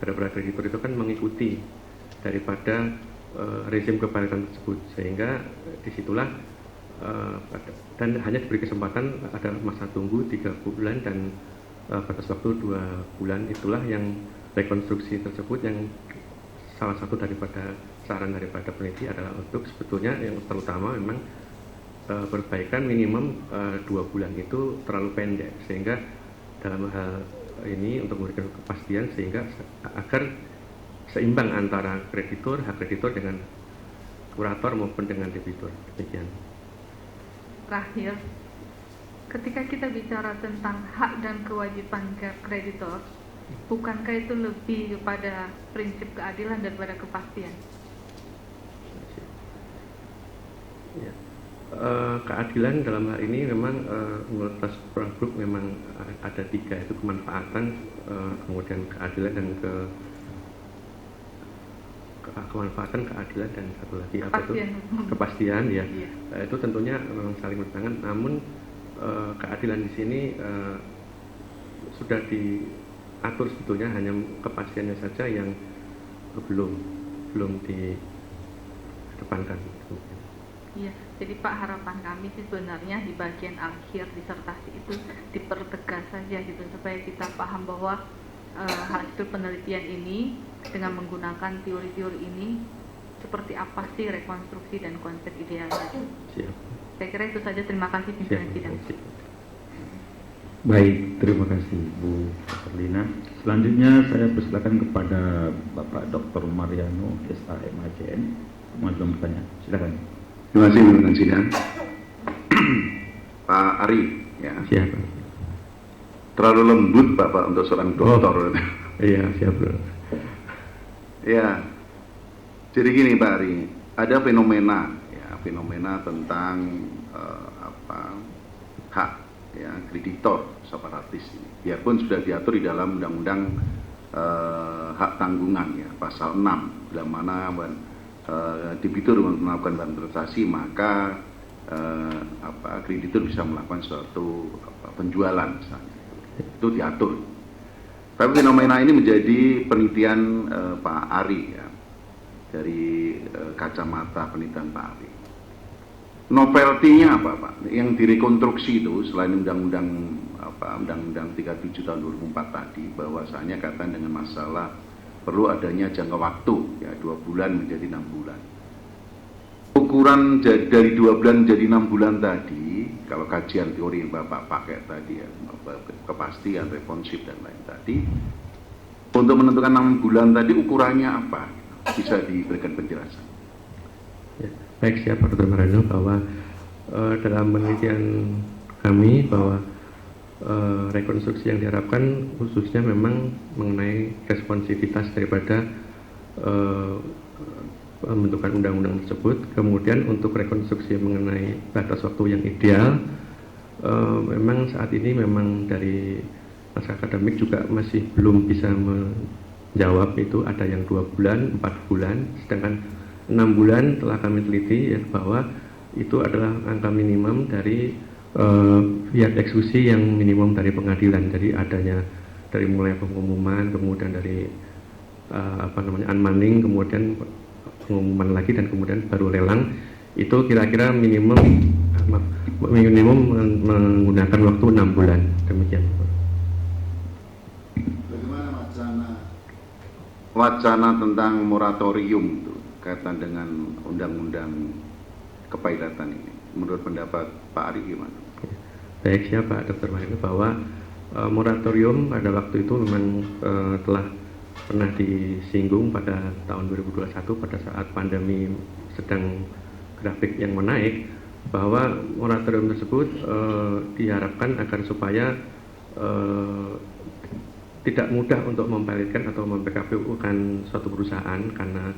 para kreditur itu kan mengikuti daripada rezim kepalitan tersebut, sehingga disitulah dan hanya diberi kesempatan ada masa tunggu 3 bulan dan batas waktu 2 bulan. Itulah yang rekonstruksi tersebut yang salah satu daripada saran daripada peneliti adalah untuk sebetulnya yang terutama memang perbaikan minimum 2 bulan itu terlalu pendek, sehingga dalam hal ini untuk memberikan kepastian sehingga agar seimbang antara kreditur, hak kreditur dengan kurator maupun dengan debitur. Demikian. Terakhir, ketika kita bicara tentang hak dan kewajiban kreditor, bukankah itu lebih kepada prinsip keadilan daripada kepastian? Ya. Keadilan dalam hal ini memang menurut Trust Group memang ada 3, itu kemanfaatan, kemudian keadilan dan kemanfaatan, keadilan, dan satu lagi apa itu kepastian ya. Itu tentunya memang saling bertentangan. Namun keadilan di sini sudah diatur sebetulnya, hanya kepastiannya saja yang belum dikedepankan. Iya, jadi Pak, harapan kami sih sebenarnya di bagian akhir disertasi itu dipertegas saja gitu, supaya kita paham bahwa hasil penelitian ini dengan menggunakan teori-teori ini seperti apa sih rekonstruksi dan konsep idealnya. Siap. Saya kira itu saja. Terima kasih pimpinan sidang. Baik, terima kasih Bu Erlina. Selanjutnya saya persilakan kepada Bapak Dr. Mariano SAMAJN mengajukan pertanyaan. Silakan. Terima kasih pimpinan sidang. Pak Ari, ya. Siap. Terlalu lembut Bapak untuk seorang doktor. Iya, siap. Ya, jadi gini Pak Ari, ada fenomena tentang hak ya kreditor separatis ini. Biarpun sudah diatur di dalam Undang-Undang hak tanggungan ya, pasal 6, bila mana debitur melakukan bantuan transaksi, maka kreditur bisa melakukan suatu penjualan misalnya. Itu diatur. Tapi fenomena ini menjadi penelitian Pak Ari ya, dari kacamata penelitian Pak Ari. Novelty-nya apa Pak? Yang direkonstruksi itu selain Undang-Undang 37 tahun 2004 tadi, bahwasanya kaitan dengan masalah perlu adanya jangka waktu ya 2 bulan menjadi 6 bulan. Ukuran dari 2 bulan menjadi 6 bulan tadi, kalau kajian teori yang Bapak pakai tadi ya, kepastian, responsif dan lain tadi, untuk menentukan 6 bulan tadi ukurannya apa? Bisa diberikan penjelasan. Ya, baik, siap Pak Dr. Mariano, bahwa dalam penelitian kami bahwa rekonstruksi yang diharapkan khususnya memang mengenai responsivitas daripada pembentukan undang-undang tersebut. Kemudian untuk rekonstruksi mengenai batas waktu yang ideal, memang saat ini memang dari naskah akademik juga masih belum bisa menjawab. Itu ada yang 2 bulan, 4 bulan, sedangkan 6 bulan telah kami teliti ya, bahwa itu adalah angka minimum dari fiat eksekusi yang minimum dari pengadilan. Jadi adanya dari mulai pengumuman, kemudian dari unmanding, kemudian pengumuman lagi, dan kemudian baru lelang, itu kira-kira minimum menggunakan waktu 6 bulan. Demikian. Bagaimana wacana tentang moratorium itu kaitan dengan undang-undang kepahitatan ini? Menurut pendapat Pak Ari gimana? Baik, siapa Dr. Mariano, bahwa moratorium pada waktu itu memang telah pernah disinggung pada tahun 2021 pada saat pandemi sedang grafik yang menaik, bahwa moratorium tersebut diharapkan agar supaya tidak mudah untuk mempilotkan atau mem-PKPU-kan suatu perusahaan, karena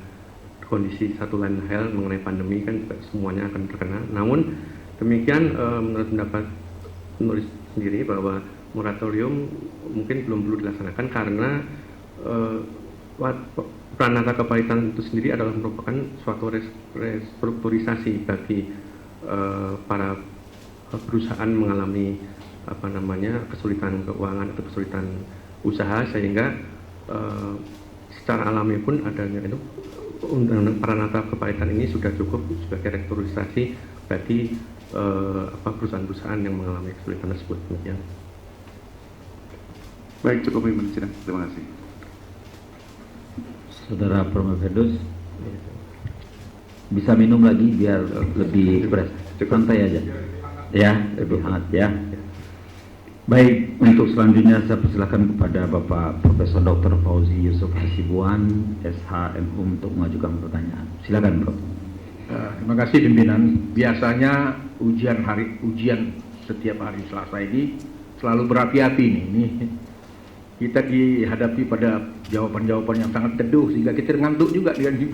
kondisi satu lain hal mengenai pandemi kan semuanya akan terkena. Namun Demikian menurut pendapat penulis sendiri bahwa moratorium mungkin belum perlu dilaksanakan karena Pranata Kepalitan itu sendiri adalah merupakan suatu restrukturisasi bagi para perusahaan mengalami kesulitan keuangan atau kesulitan usaha, sehingga secara alami pun adanya itu undang-undang Pranata Kepalitan ini sudah cukup sebagai restrukturisasi bagi perusahaan-perusahaan yang mengalami kesulitan tersebut. Demikian. Baik, cukup pimpinan sidang. Terima kasih. Saudara Promofedus, bisa minum lagi biar lebih fresh. Santai aja. Ya, lebih hangat ya. Baik, untuk selanjutnya saya persilakan kepada Bapak Profesor Dr. Fauzi Yusuf Hasibuan, SH.M.Hum untuk mengajukan pertanyaan. Silakan, Prof. Terima kasih pimpinan. Biasanya ujian setiap hari Selasa ini selalu berapi-api nih. Ini kita dihadapi pada jawaban-jawaban yang sangat teduh sehingga kita ngantuk juga dengan di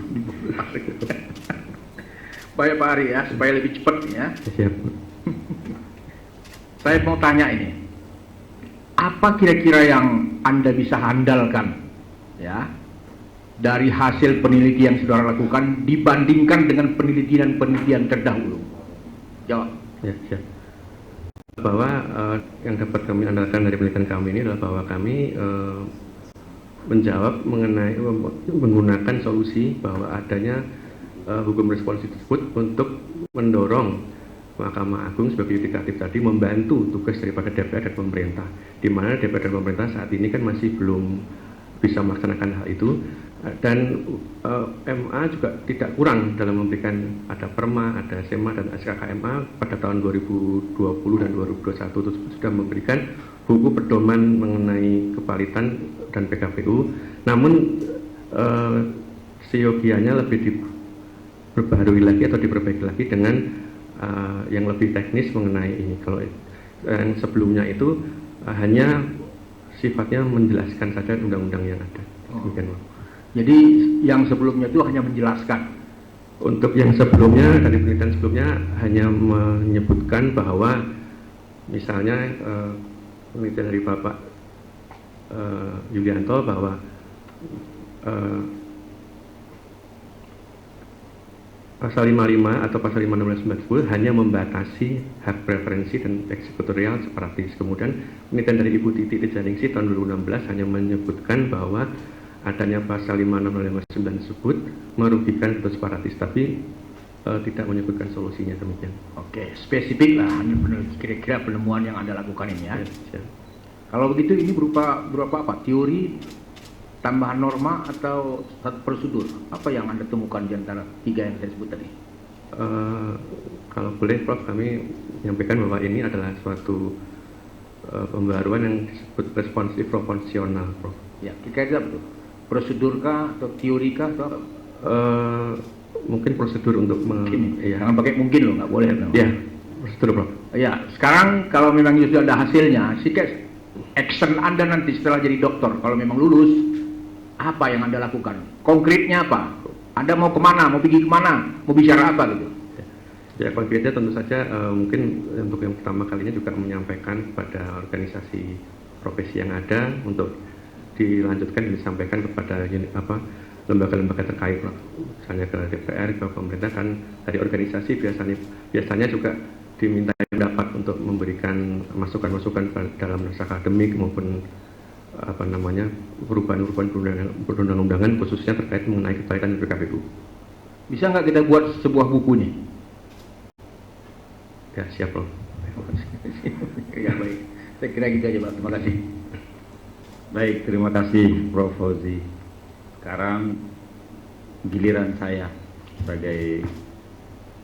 Baik Pak Ari ya, supaya lebih cepat ya. Siap. Saya mau tanya ini, apa kira-kira yang Anda bisa handalkan ya dari hasil penelitian yang saudara lakukan dibandingkan dengan penelitian terdahulu? Jawab. Ya, siap. Bahwa yang dapat kami andalkan dari penelitian kami ini adalah bahwa kami menjawab mengenai menggunakan solusi bahwa adanya hukum responsif tersebut untuk mendorong Mahkamah Agung sebagai yudikatif tadi membantu tugas daripada DPR dan pemerintah, di mana DPR dan pemerintah saat ini kan masih belum bisa melaksanakan hal itu, dan MA juga tidak kurang dalam memberikan ada Perma, ada SEMA dan SKKMA pada tahun 2020 dan 2021 itu sudah memberikan buku pedoman mengenai kepalitan dan PKPU, namun seyogianya lebih diperbaharui lagi atau diperbaiki lagi dengan yang lebih teknis mengenai ini. Kalau yang sebelumnya itu hanya sifatnya menjelaskan saja undang-undang yang ada. Demikian. Jadi yang sebelumnya itu hanya menjelaskan. Untuk yang sebelumnya, dari penelitian sebelumnya hanya menyebutkan bahwa misalnya penelitian dari Bapak Yulianto bahwa pasal 55 atau pasal 516 hanya membatasi hak preferensi dan eksekutorial separatis. Kemudian penelitian dari Ibu Titi Tijaningsih tahun 2016 hanya menyebutkan bahwa adanya pasal 56 dan 59 tersebut merugikan atau separatis, tapi tidak menyebutkan solusinya. Demikian. Oke, spesifik lah, kira-kira penemuan yang Anda lakukan ini ya. Ya. Kalau begitu ini berupa apa? Teori, tambahan norma, atau prosedur? Apa yang Anda temukan di antara tiga yang saya sebut tadi? Kalau boleh Prof, kami menyampaikan bahwa ini adalah suatu pembaruan yang disebut responsif proporsional, Prof. Ya, kira-kira betul. Prosedurkah atau teorikah atau mungkin prosedur untuk mungkin ya. Jangan pakai mungkin loh, nggak boleh. Ya, prosedur, Prof. Ya, sekarang kalau memang sudah ada hasilnya, action Anda nanti setelah jadi dokter, kalau memang lulus, apa yang Anda lakukan? Konkretnya apa? Anda mau kemana? Mau pergi kemana? Mau bicara apa gitu? Ya, konkretnya tentu saja mungkin untuk yang pertama kalinya juga menyampaikan kepada organisasi profesi yang ada untuk dilanjutkan dan disampaikan kepada lembaga-lembaga terkait, misalnya ke DPR, ke pemerintah, kan dari organisasi biasanya juga diminta pendapat untuk memberikan masukan-masukan dalam naskah akademik maupun perubahan-perubahan perundang-undangan khususnya terkait mengenai kepalitan PKPU. Bisa nggak kita buat sebuah buku nih? Ya, siap, Prof. Ya, baik. Saya kira gitu aja, Pak. Terima kasih. Baik, terima kasih Prof. Fauzi. Sekarang giliran saya sebagai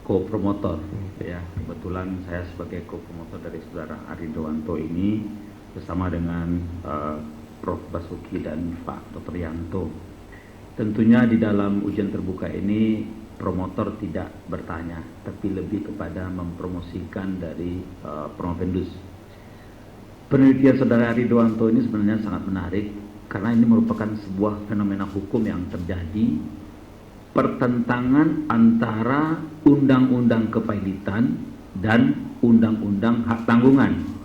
co-promotor ya. Kebetulan saya sebagai co-promotor dari saudara Aridowanto ini bersama dengan Prof. Basuki dan Pak Dr. Yanto. Tentunya di dalam ujian terbuka ini promotor tidak bertanya, tapi lebih kepada mempromosikan dari Promofendus. Penelitian saudara Aridowanto ini sebenarnya sangat menarik karena ini merupakan sebuah fenomena hukum yang terjadi, pertentangan antara undang-undang kepalitan dan Undang-Undang Hak Tanggungan.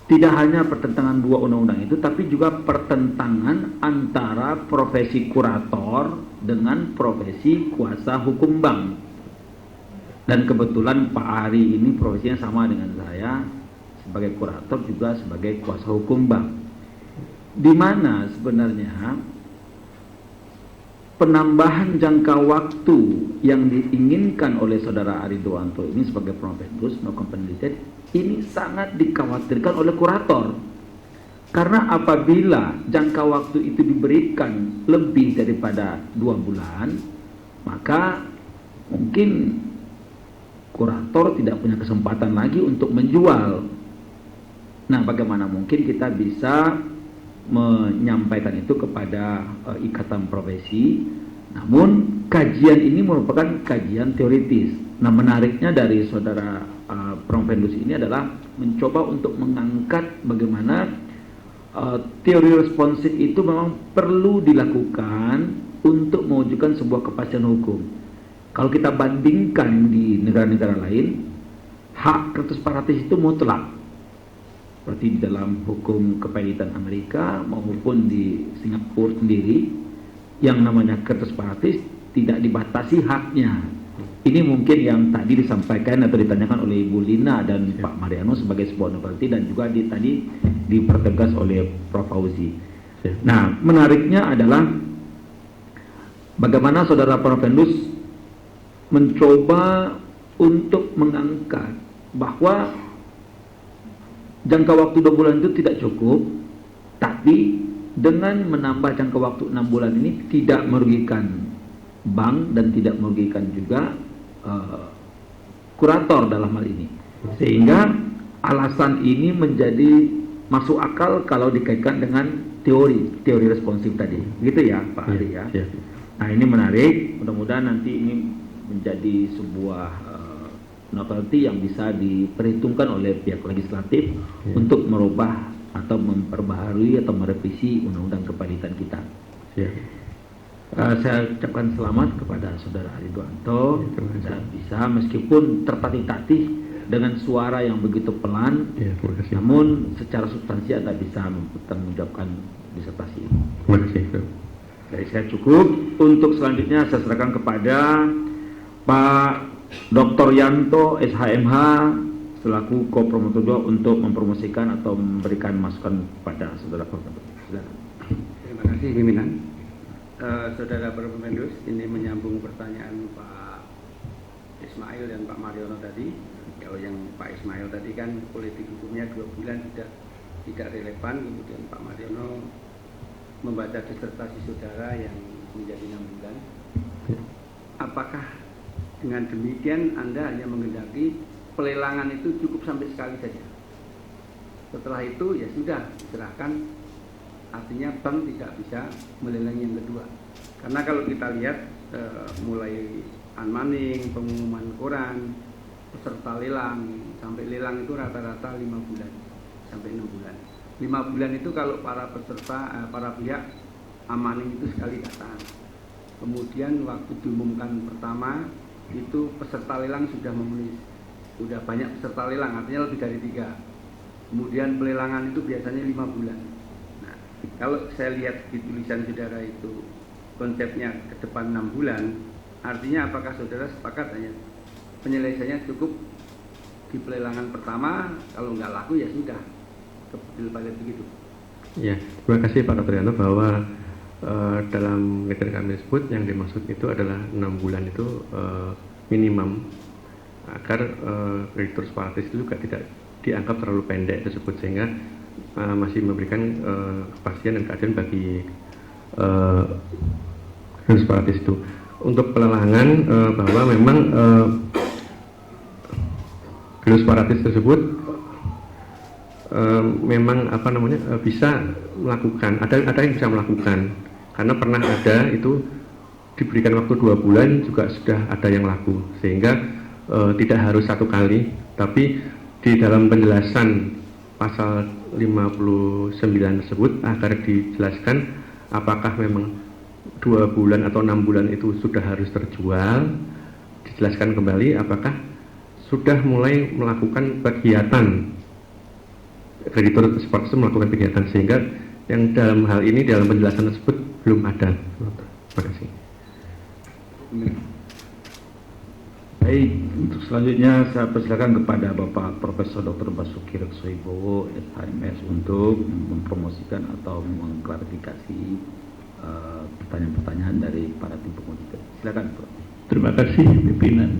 Tidak hanya pertentangan dua undang-undang itu, tapi juga pertentangan antara profesi kurator dengan profesi kuasa hukum bank. Dan kebetulan Pak Ari ini profesinya sama dengan saya, sebagai kurator juga sebagai kuasa hukum bank. Di mana sebenarnya penambahan jangka waktu yang diinginkan oleh saudara Aridowanto ini sebagai Profendus melakukan penelitian ini sangat dikhawatirkan oleh kurator, karena apabila jangka waktu itu diberikan lebih daripada 2 bulan, maka mungkin kurator tidak punya kesempatan lagi untuk menjual. Nah, bagaimana mungkin kita bisa menyampaikan itu kepada ikatan profesi? Namun kajian ini merupakan kajian teoritis. Nah, menariknya dari saudara Profendus ini adalah mencoba untuk mengangkat bagaimana teori responsif itu memang perlu dilakukan untuk mewujudkan sebuah kepastian hukum. Kalau kita bandingkan di negara-negara lain, hak kertas paratis itu mutlak. Seperti di dalam hukum kepemilikan Amerika maupun di Singapura sendiri, yang namanya kertas paratis tidak dibatasi haknya. Ini mungkin yang tadi disampaikan atau ditanyakan oleh Ibu Lina dan Pak Mariano sebagai sebuah novelty, dan juga tadi dipertegas oleh Prof. Fauzi. Nah, menariknya adalah bagaimana saudara Profendus mencoba untuk mengangkat bahwa jangka waktu 2 bulan itu tidak cukup, tapi dengan menambah jangka waktu 6 bulan ini tidak merugikan bank dan tidak merugikan juga kurator dalam hal ini. Sehingga alasan ini menjadi masuk akal kalau dikaitkan dengan teori responsif tadi. Gitu ya Pak Ari ya. Nah, ini menarik, mudah-mudahan nanti ini menjadi sebuah novelty yang bisa diperhitungkan oleh pihak legislatif untuk merubah atau memperbaharui atau merevisi undang-undang kepemilikan kita. Saya ucapkan selamat kepada saudara Aridowanto, dan bisa meskipun tertatih-tatih dengan suara yang begitu pelan, namun secara substansi Anda bisa mempertanggungjawabkan disertasi ini. Terima kasih. Dari saya cukup. Untuk selanjutnya saya serahkan kepada Pak Dr. Yanto SHMH selaku co-promotor 2 untuk mempromosikan atau memberikan masukan kepada saudara Profendus. Terima kasih pimpinan. Saudara Profendus, ini menyambung pertanyaan Pak Ismail dan Pak Mariono tadi. Kalau yang Pak Ismail tadi kan politik hukumnya 2 bulan tidak relevan, kemudian Pak Mariono membaca disertasi saudara yang menjadi 6 bulan. Apakah dengan demikian Anda hanya menghendaki pelelangan itu cukup sampai sekali saja? Setelah itu ya sudah diserahkan, artinya bank tidak bisa melelang yang kedua. Karena kalau kita lihat mulai unmanning, pengumuman koran, peserta lelang, sampai lelang itu rata-rata 5 bulan sampai 6 bulan. 5 bulan itu kalau para peserta, para pihak unmanning itu sekali datang. Kemudian waktu diumumkan pertama itu peserta lelang sudah memenuhi, sudah banyak peserta lelang, artinya lebih dari 3. Kemudian pelelangan itu biasanya 5 bulan. Nah, kalau saya lihat di tulisan saudara itu konsepnya ke depan 6 bulan, artinya apakah saudara sepakat hanya penyelesaiannya cukup di pelelangan pertama, kalau nggak laku ya sudah, kebetulan begitu. Ya, terima kasih Pak Dr. Yanto bahwa dalam kriteria kami sebut yang dimaksud itu adalah 6 bulan itu minimum agar kreditur separatis itu juga tidak dianggap terlalu pendek tersebut, sehingga masih memberikan kepastian dan keadilan bagi kreditur separatis itu. Untuk pelelangan bahwa memang kreditur separatis tersebut memang bisa melakukan, ada yang bisa melakukan, karena pernah ada itu diberikan waktu 2 bulan juga sudah ada yang laku, sehingga tidak harus 1 kali, tapi di dalam penjelasan pasal 59 tersebut agar dijelaskan apakah memang 2 bulan atau 6 bulan itu sudah harus terjual, dijelaskan kembali apakah sudah mulai melakukan kegiatan, kreditur supervisor melakukan kegiatan, sehingga yang dalam hal ini dalam penjelasan tersebut belum ada. Terima kasih. Baik, untuk selanjutnya saya persilakan kepada Bapak Profesor Dr. Basuki Reksowibowo, SHMS, untuk mempromosikan atau mengklarifikasi pertanyaan-pertanyaan dari para tim penguji. Silakan, Prof. Terima kasih pimpinan.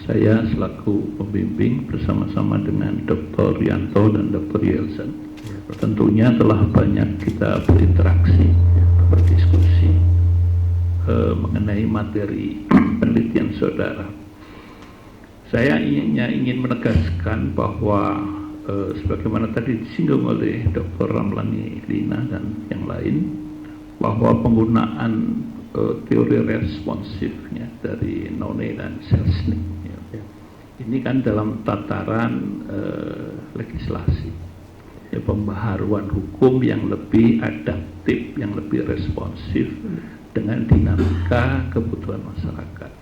Saya selaku pembimbing bersama-sama dengan Dr. Yanto dan Dr. Yelsen tentunya telah banyak kita berinteraksi, berdiskusi mengenai materi penelitian saudara. Saya ingin menegaskan bahwa sebagaimana tadi disinggung oleh Dr. Ramlani Lina dan yang lain, bahwa penggunaan teori responsifnya dari None dan Selznick ini kan dalam tataran legislasi, ya, pembaharuan hukum yang lebih adaptif, yang lebih responsif dengan dinamika kebutuhan masyarakat.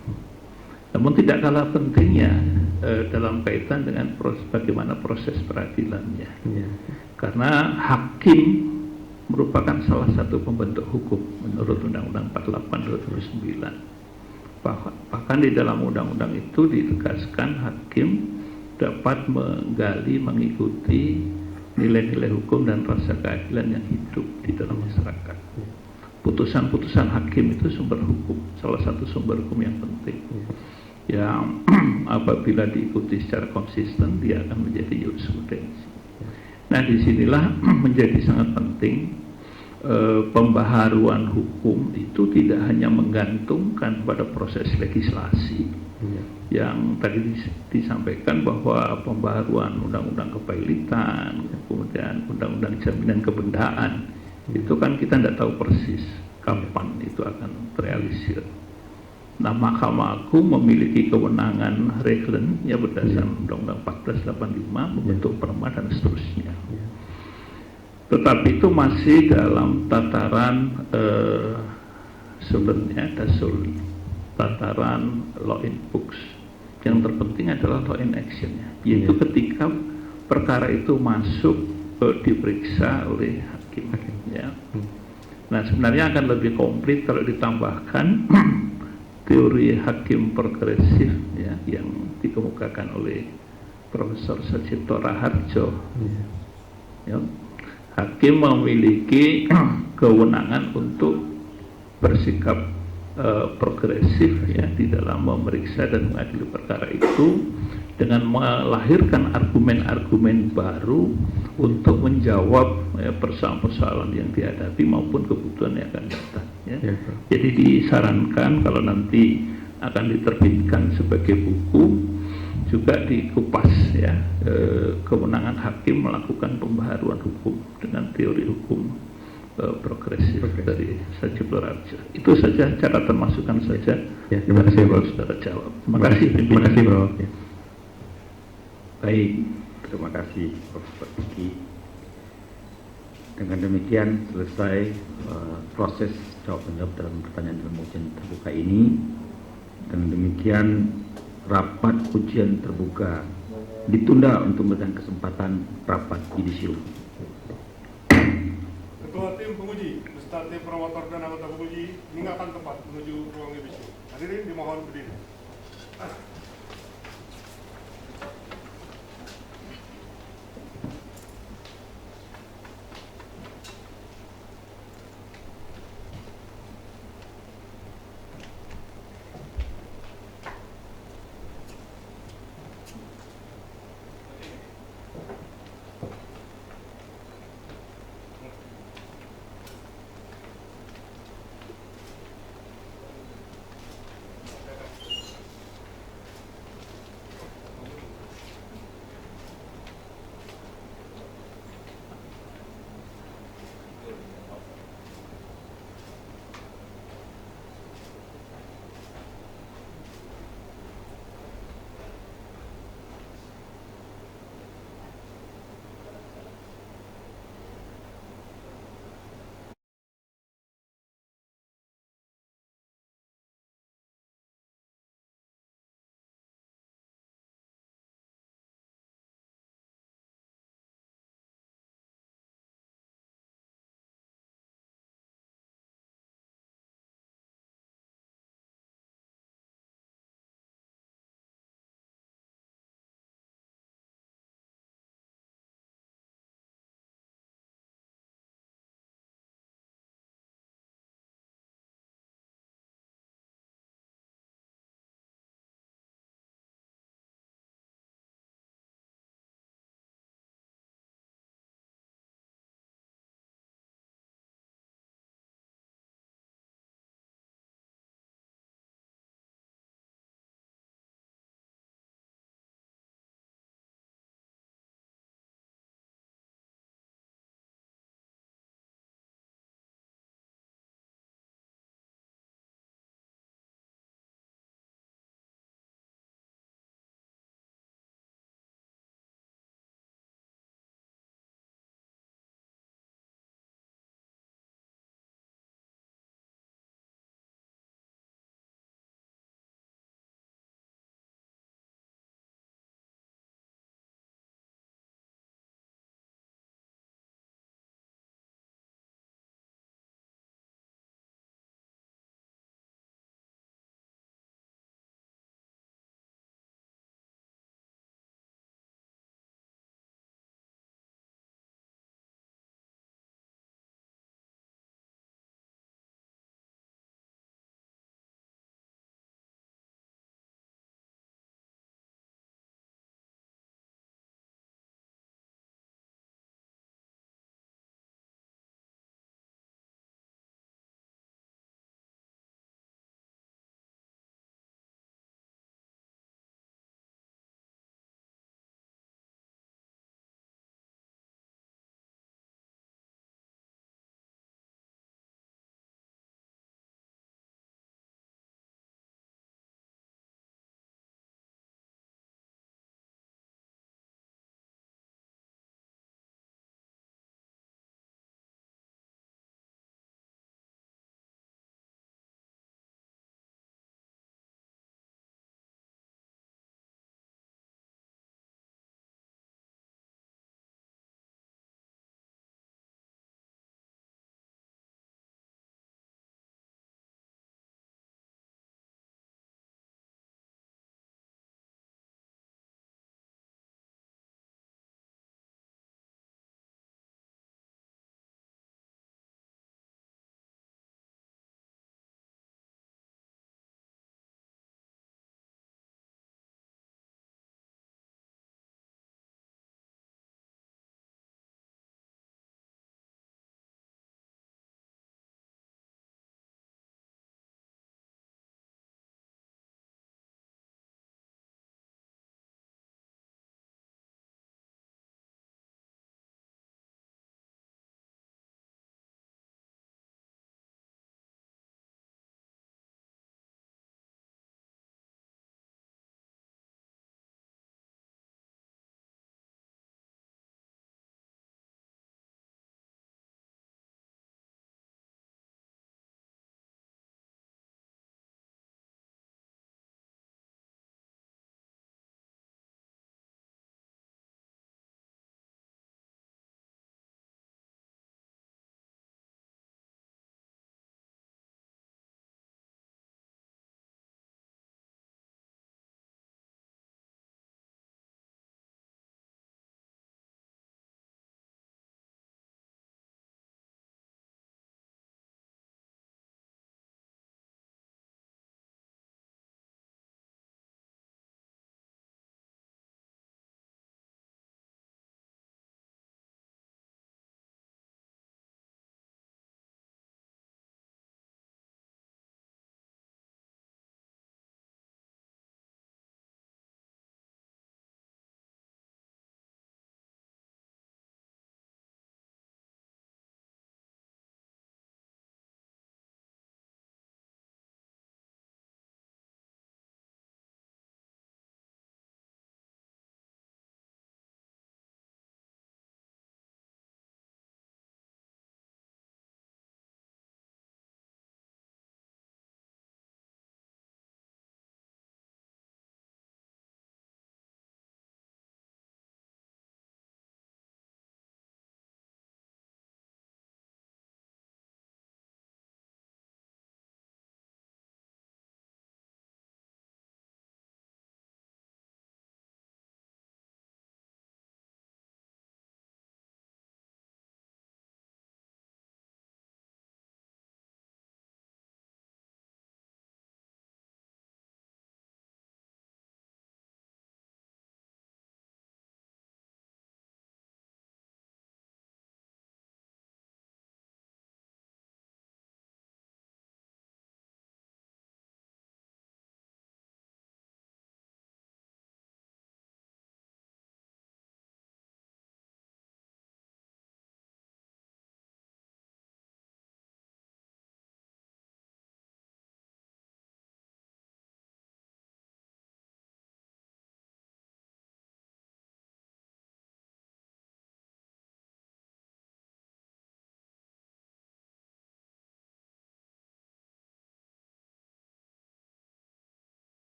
Namun tidak kalah pentingnya dalam kaitan dengan bagaimana proses peradilannya, karena hakim merupakan salah satu pembentuk hukum menurut Undang-Undang 48 2009. Bahkan di dalam undang-undang itu ditegaskan hakim dapat menggali, mengikuti nilai-nilai hukum dan rasa keadilan yang hidup di dalam masyarakat. Putusan-putusan hakim itu sumber hukum, salah satu sumber hukum yang penting, yang apabila diikuti secara konsisten dia akan menjadi jurisprudensi. Nah, disinilah menjadi sangat penting pembaharuan hukum itu tidak hanya menggantungkan pada proses legislasi yang tadi disampaikan, bahwa pembaharuan undang-undang kepailitan, kemudian undang-undang jaminan kebendaan, itu kan kita tidak tahu persis kapan itu akan terrealisir. Nah, Mahkamah Agung memiliki kewenangan reglen ya berdasarkan Undang-Undang 1485 membentuk perma dan seterusnya. Tetapi itu masih dalam tataran sebenarnya tataran law in books. Yang terpenting adalah law in action-nya, yaitu ketika perkara itu masuk diperiksa oleh hakim. Ya. Nah, sebenarnya akan lebih komplit kalau ditambahkan teori hakim progresif ya, yang dikemukakan oleh Profesor Sajipto Raharjo. Ya. Hakim memiliki kewenangan untuk bersikap progresif ya di dalam memeriksa dan mengadili perkara itu dengan melahirkan argumen-argumen baru untuk menjawab persoalan-persoalan yang dihadapi maupun kebutuhan yang akan datang. Ya. Jadi disarankan kalau nanti akan diterbitkan sebagai buku juga dikupas ya kewenangan hakim melakukan pembaharuan hukum dengan teori hukum progresif dari Sajipto Raharjo. Itu saja catatan masukan saja. Ya, terima kasih, Bro. Saudara jawab. Terima kasih. Terima kasih, Bro. Ya. Baik, terima kasih Prof. Diki. Dengan demikian selesai proses jawab menjawab dalam pertanyaan dalam ujian terbuka ini. Dengan demikian rapat ujian terbuka ditunda untuk memberikan kesempatan rapat yudisium. Ketua tim penguji beserta tim promotor dan anggota penguji meninggalkan tempat menuju ruang yudisium. Hadirin dimohon berdiri.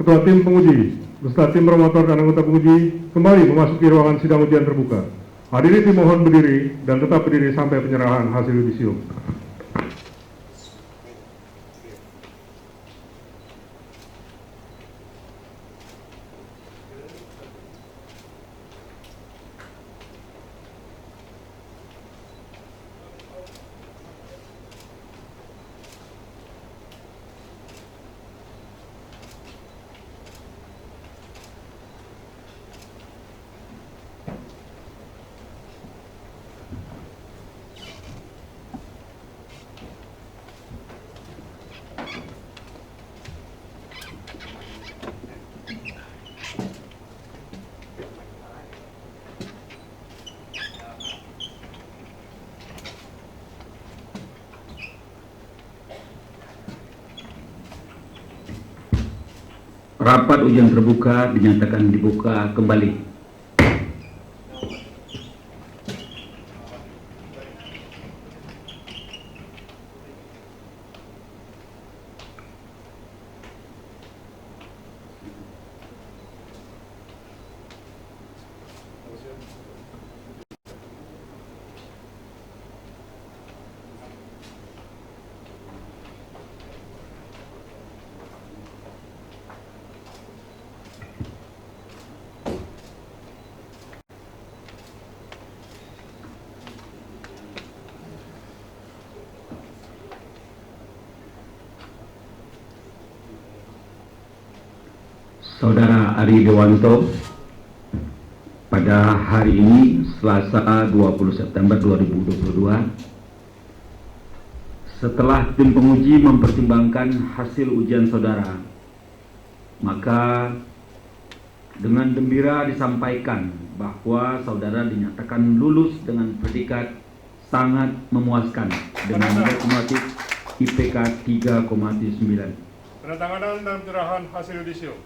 Ketua tim penguji beserta tim promotor dan anggota penguji kembali memasuki ruangan sidang ujian terbuka. Hadirin dimohon berdiri dan tetap berdiri sampai penyerahan hasil yudisium. Rapat ujian terbuka dinyatakan dibuka kembali. Saudara Ari Dewanto, pada hari ini Selasa 20 September 2022, setelah tim penguji mempertimbangkan hasil ujian saudara, maka dengan gembira disampaikan bahwa saudara dinyatakan lulus dengan predikat sangat memuaskan dengan nilai kumulatif IPK 3,9. Penandatanganan dan penyerahan hasil yudisium.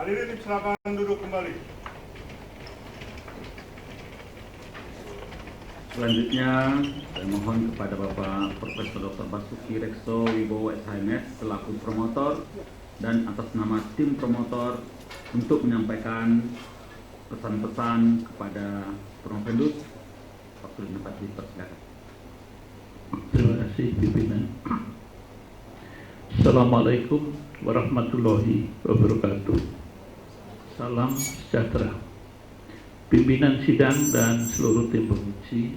Hadirin silakan duduk kembali. Selanjutnya, saya mohon kepada Bapak Profesor Dr. Basuki Rekso Wibowo SHMS selaku promotor dan atas nama tim promotor untuk menyampaikan pesan-pesan kepada promovendus. Waktu dapat dipersilakan. Terima kasih pimpinan. Assalamualaikum warahmatullahi wabarakatuh. Salam sejahtera. Pimpinan sidang dan seluruh tim penguji,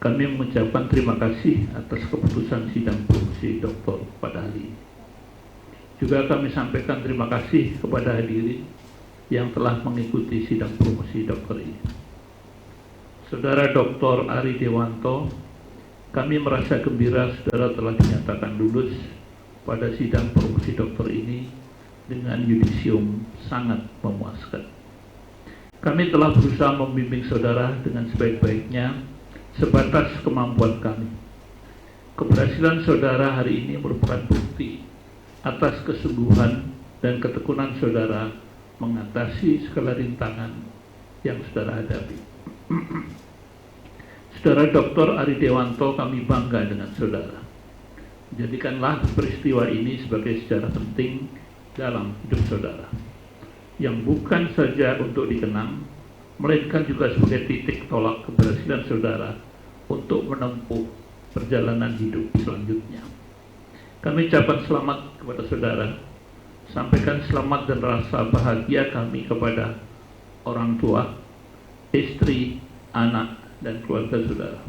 kami mengucapkan terima kasih atas keputusan sidang promosi doktor pada hari ini. Juga kami sampaikan terima kasih kepada hadirin yang telah mengikuti sidang promosi doktor ini. Saudara Dr. Ari Dewanto, kami merasa gembira saudara telah dinyatakan lulus pada sidang promosi doktor ini dengan yudisium sangat memuaskan. Kami telah berusaha membimbing saudara dengan sebaik-baiknya sebatas kemampuan kami. Keberhasilan saudara hari ini merupakan bukti atas kesungguhan dan ketekunan saudara mengatasi segala rintangan yang saudara hadapi. Saudara Dr. Ari Dewanto, kami bangga dengan saudara. Jadikanlah peristiwa ini sebagai sejarah penting dalam hidup saudara, yang bukan saja untuk dikenang, melainkan juga sebagai titik tolak keberhasilan saudara untuk menempuh perjalanan hidup selanjutnya. Kami ucapkan selamat kepada saudara, sampaikan selamat dan rasa bahagia kami kepada orang tua, istri, anak, dan keluarga saudara.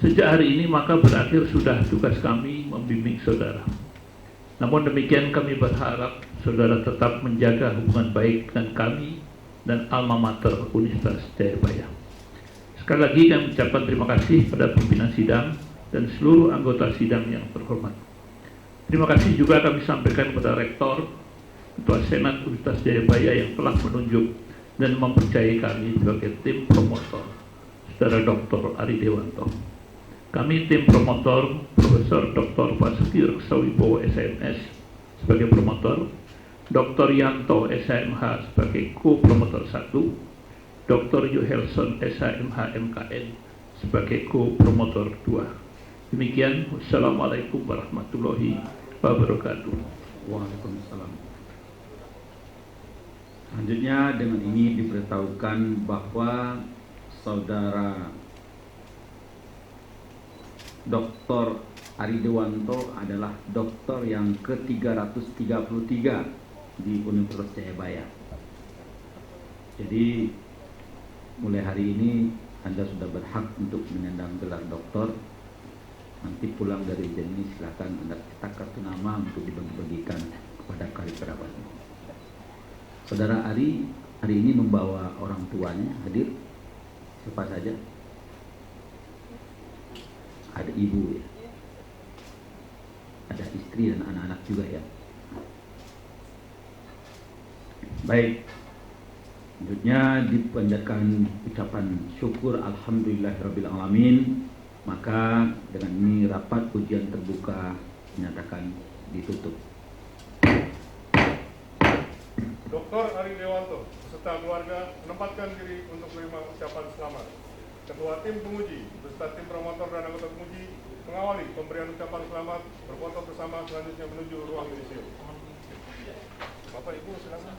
Sejak hari ini maka berakhir sudah tugas kami membimbing saudara. Namun demikian kami berharap saudara tetap menjaga hubungan baik dengan kami dan alma mater Universitas Jayabaya. Sekali lagi kami ucapkan terima kasih pada pimpinan sidang dan seluruh anggota sidang yang terhormat. Terima kasih juga kami sampaikan kepada Rektor, Ketua Senat Universitas Jayabaya yang telah menunjuk dan mempercayai kami sebagai tim promotor, Saudara Dr. Ari Dewanto. Kami tim promotor Profesor Dr. Basuki Reksawibowo SMS sebagai promotor, Dr. Yanto SHMH sebagai co-promotor 1, Dr. Yuhelson SHMH MKN sebagai co-promotor 2. Demikian, wassalamualaikum warahmatullahi wabarakatuh. Waalaikumsalam. Selanjutnya dengan ini diberitahukan bahwa Saudara Dr. Ari Dewanto adalah doktor yang ke-333 di Universitas Jayabaya. Jadi mulai hari ini Anda sudah berhak untuk menyandang gelar doktor. Nanti pulang dari ujian ini silakan Anda cetak kartu nama untuk dibagi-bagikan kepada karib kerabat. Saudara Ari hari ini membawa orang tuanya hadir. Siapa saja? Ada ibu ya, ada istri dan anak-anak juga ya. Baik, selanjutnya dipanjatkan ucapan syukur alhamdulillahirrabbilalamin. Maka dengan ini rapat ujian terbuka dinyatakan ditutup. Dr. Ari Dewanto beserta keluarga menempatkan diri untuk menerima ucapan selamat. Ketua tim penguji beserta tim promotor dan anggota penguji mengawali pemberian ucapan selamat berfoto bersama selanjutnya menuju ruang yudisium. Bapak Ibu silakan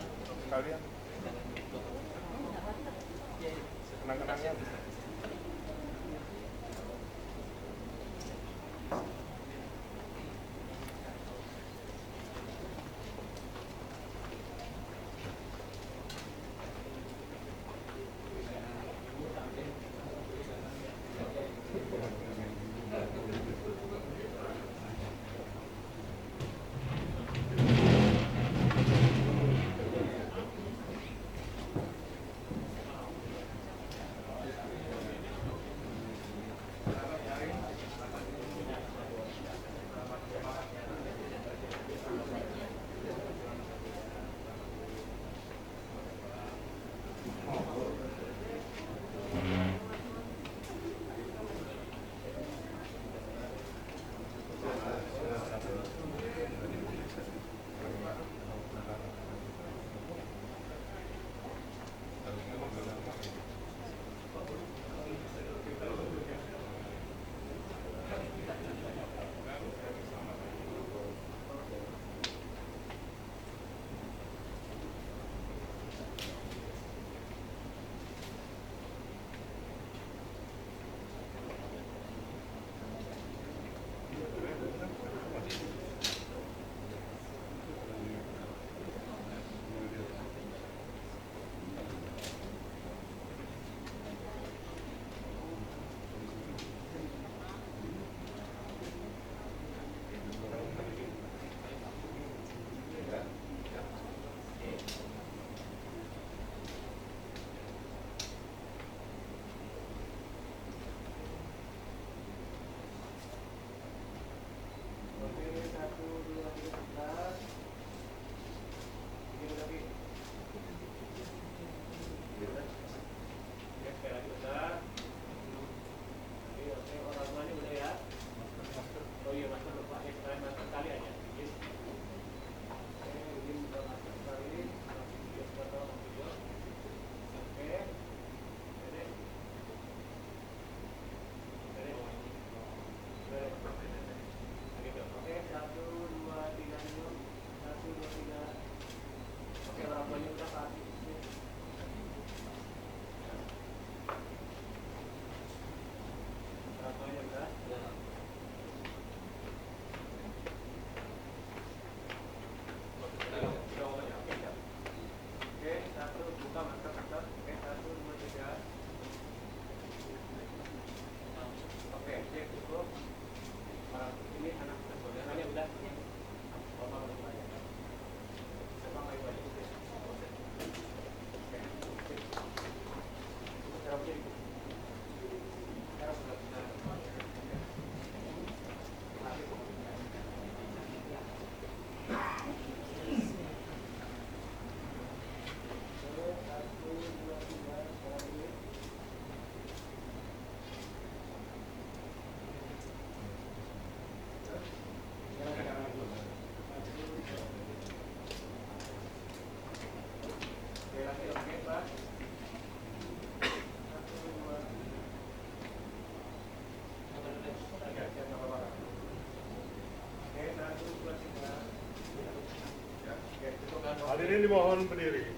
sekalian. Kenang-kenangnya. Hadirin dimohon berdiri.